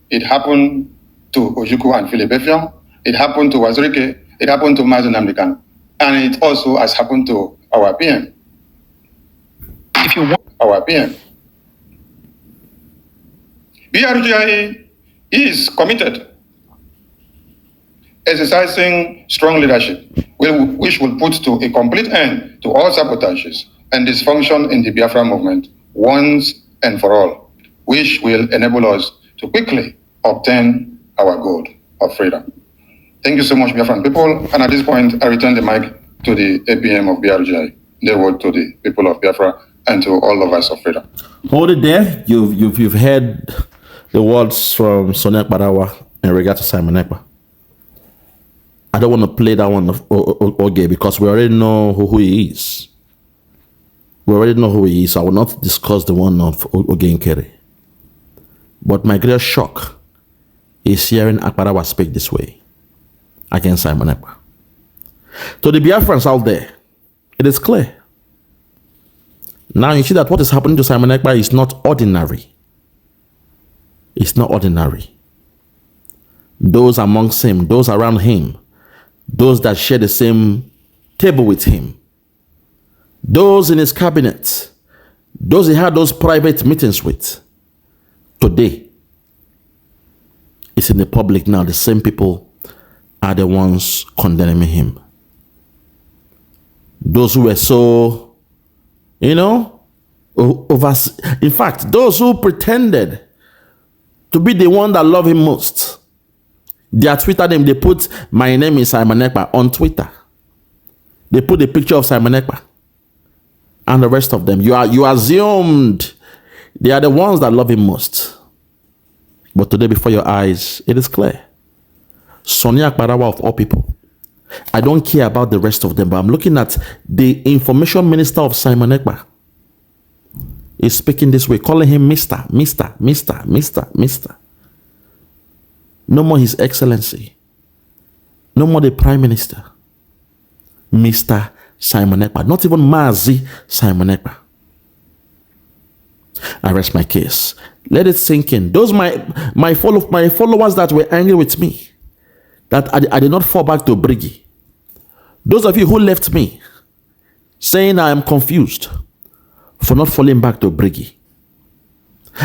S3: It happened to Ojukwu and Philip Effiong, it happened to Wazirike, it happened to Mazi Nnamdi Kanu, and it also has happened to our PM. If you want our PM. BRGIE is committed, exercising strong leadership, which will put to a complete end to all sabotages and dysfunction in the Biafra movement once and for all, which will enable us to quickly obtain our goal of freedom. Thank you so much, Biafran people. And at this point, I return the mic to the APM of BRGIE, the word to the people of Biafra and to all of us of freedom.
S1: Hold it there. You've heard the words from Sonia Ekpa'S in regard to Simon Ekpa. I don't want to play that one of Oge because we already know who he is. We already know who he is. I will not discuss the one of Oge Nkere. But my greatest shock is hearing Apkarawa speak this way against Simon Ekpa. To the Biafrans out there, it is clear. Now you see that what is happening to Simon Ekpa is not ordinary. It's not ordinary. Those amongst him, those around him, those that share the same table with him, those in his cabinet, those he had those private meetings with, today, it's in the public now. The same people are the ones condemning him. Those who were so, in fact, those who pretended to be the one that love him most, their Twitter name, they put, "My name is Simon Ekpa" on Twitter. They put the picture of Simon Ekpa. And the rest of them, you assumed they are the ones that love him most. But today, before your eyes, it is clear. Sonia Ekpa'S of all people. I don't care about the rest of them, but I'm looking at the information minister of Simon Ekpa. He's speaking this way, calling him Mr. No more His Excellency. No more the Prime Minister. Mr. Simon Ekpa. Not even Mazi Simon Ekpa. I rest my case. Let it sink in. Those my followers that were angry with me, that I did not fall back to Brigie. Those of you who left me saying I am confused for not falling back to Brigie.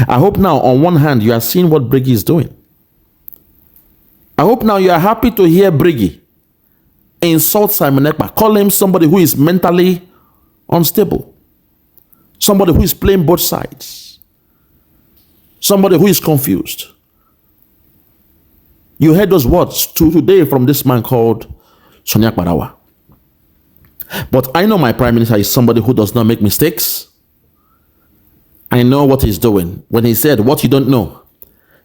S1: I hope now on one hand you are seeing what Brigie is doing. I hope now you are happy to hear Brigie insult Simon Ekpa, call him somebody who is mentally unstable, somebody who is playing both sides, somebody who is confused. You heard those words today from this man called Ekpa'S. But I know my prime minister is somebody who does not make mistakes. I know what he's doing. When he said, what you don't know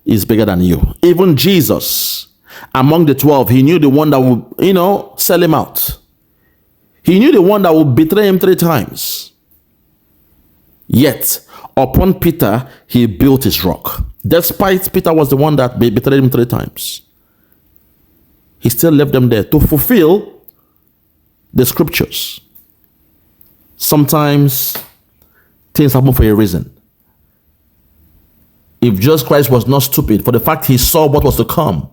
S1: is bigger than you. Even Jesus, among the 12, he knew the one that would, sell him out. He knew the one that would betray him 3 times. Yet, upon Peter, he built his rock. Despite Peter was the one that betrayed him 3 times. He still left them there to fulfill the scriptures. Sometimes things happen for a reason. If Jesus Christ was not stupid, for the fact he saw what was to come,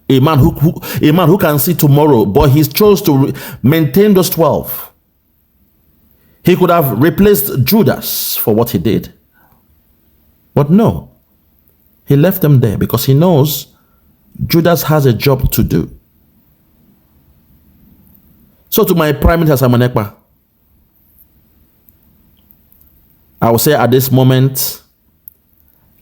S1: a man who can see tomorrow, but he chose to maintain those 12. He could have replaced Judas for what he did. But no, he left them there because he knows Judas has a job to do. So to my Prime Minister Simon Ekpa, I will say at this moment,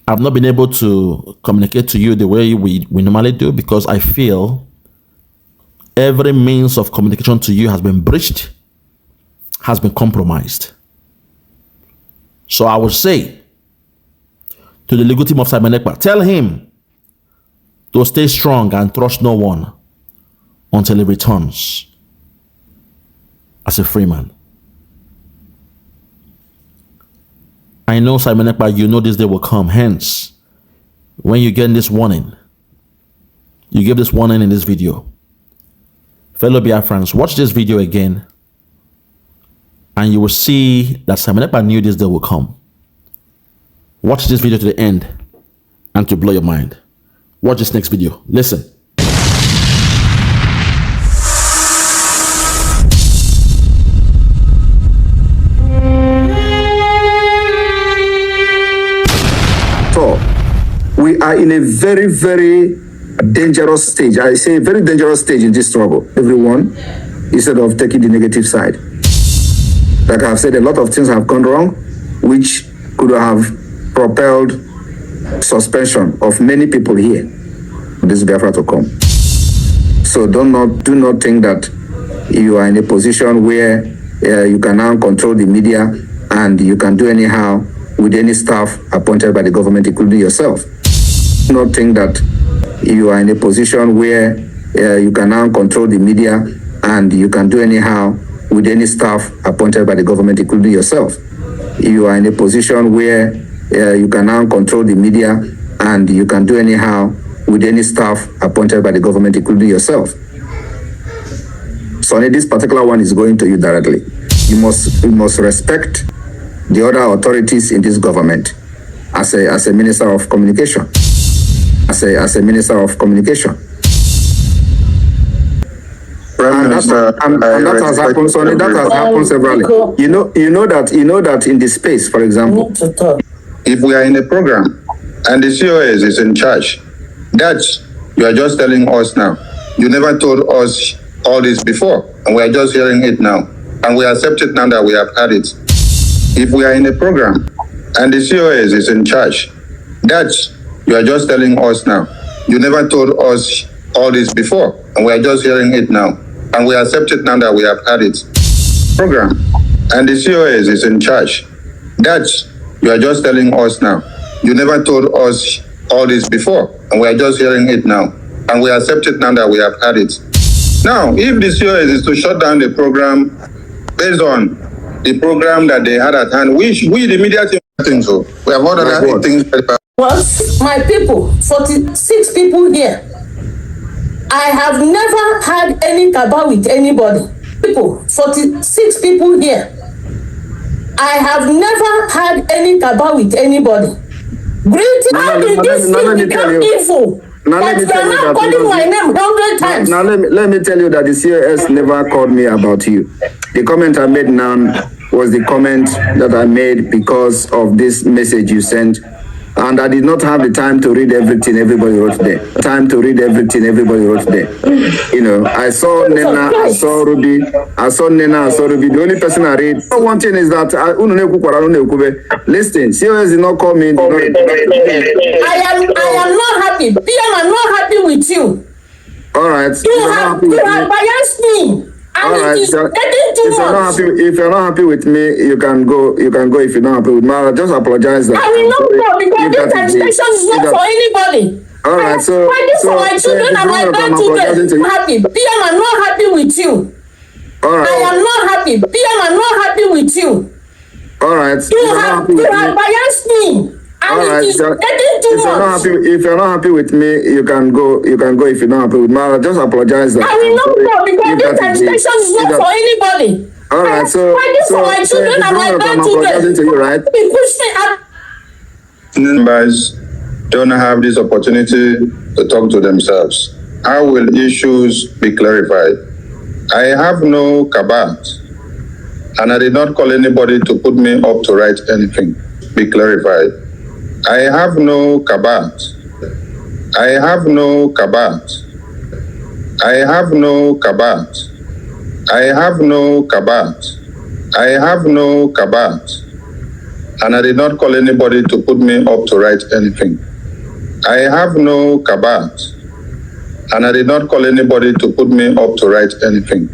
S1: I've not been able to communicate to you the way we normally do because I feel every means of communication to you has been breached, has been compromised. So I will say to the legal team of Simon Ekpa, tell him to stay strong and trust no one until he returns as a free man. I know, Simon Ekpa, you know this day will come. Hence, when you get this warning, you give this warning in this video. Fellow Biafrans, watch this video again, and you will see that Simon Ekpa knew this day will come. Watch this video to the end, and to blow your mind. Watch this next video. Listen.
S4: We are in a very, very dangerous stage. I say very dangerous stage in this struggle, everyone, instead of taking the negative side. Like I've said, a lot of things have gone wrong, which could have propelled suspension of many people here. This is Biafra to come. So do not think that you are in a position where you can now control the media and you can do anyhow with any staff appointed by the government, including yourself. Do not think that you are in a position where you can now control the media and you can do anyhow with any staff appointed by the government, including yourself. You are in a position where you can now control the media and you can do anyhow with any staff appointed by the government, including yourself. So this particular one is going to you directly. You must respect the other authorities in this government as a minister of communication. As a minister of communication. And that has happened. So that has happened severally. You know that in this space, for example,
S3: if we are in a program and the COS is in charge, that's you are just telling us now. You never told us all this before, and we are just hearing it now, and we accept it now that we have had it. If we are in a program and the COS is in charge, that's you are just telling us now. You never told us all this before, and we are just hearing it now, and we accept it now that we have had it. Program and the COS is in charge. That's you are just telling us now. You never told us all this before, and we are just hearing it now, and we accept it now that we have had it. Now, if the COS is to shut down the program based on the program that they had at hand, we the media team think so. We have other things.
S5: Was my people, 46 people here. I have never had any cabal with anybody. People, 46 people here. I have never had any cabal with anybody. Greeting, how did this thing become evil? That you are not calling my name 100 times.
S4: Now let me tell you that the COS never called me about you. The comment I made now was the comment that I made because of this message you sent. and I did not have the time to read everything everybody wrote there. You know, I saw Nena, I saw Ruby, I saw Nena, I saw Ruby. The only person I read. One thing is that listen, COS did not call me.
S5: I am not happy. PM, I'm not happy with you.
S4: All right.
S5: You have biased me.
S4: All right. If you're not happy with me, you can go. If you're not happy with me, I'll just apologize.
S5: I will not go because this agitation is not for anybody.
S4: All right. So
S5: for my children and my grandchildren happy. PM, I'm not happy with you.
S4: All right.
S5: I am not happy. PM, I'm not happy with you.
S4: All right.
S5: You have biased me.
S4: All right. If you're not happy with me, you can go. If you're not happy with me, I'll just apologize.
S5: I will not go because this agitation is not for anybody.
S4: All right. So
S5: for my children and my grandchildren.
S4: To you, right?
S3: Members don't have this opportunity to talk to themselves. How will issues be clarified? I have no cabat, and I did not call anybody to put me up to write anything. Be clarified. I have no cabat. I have no cabat. I have no cabat. I have no cabat. I have no cabat. And I did not call anybody to put me up to write anything. I have no cabat. And I did not call anybody to put me up to write anything.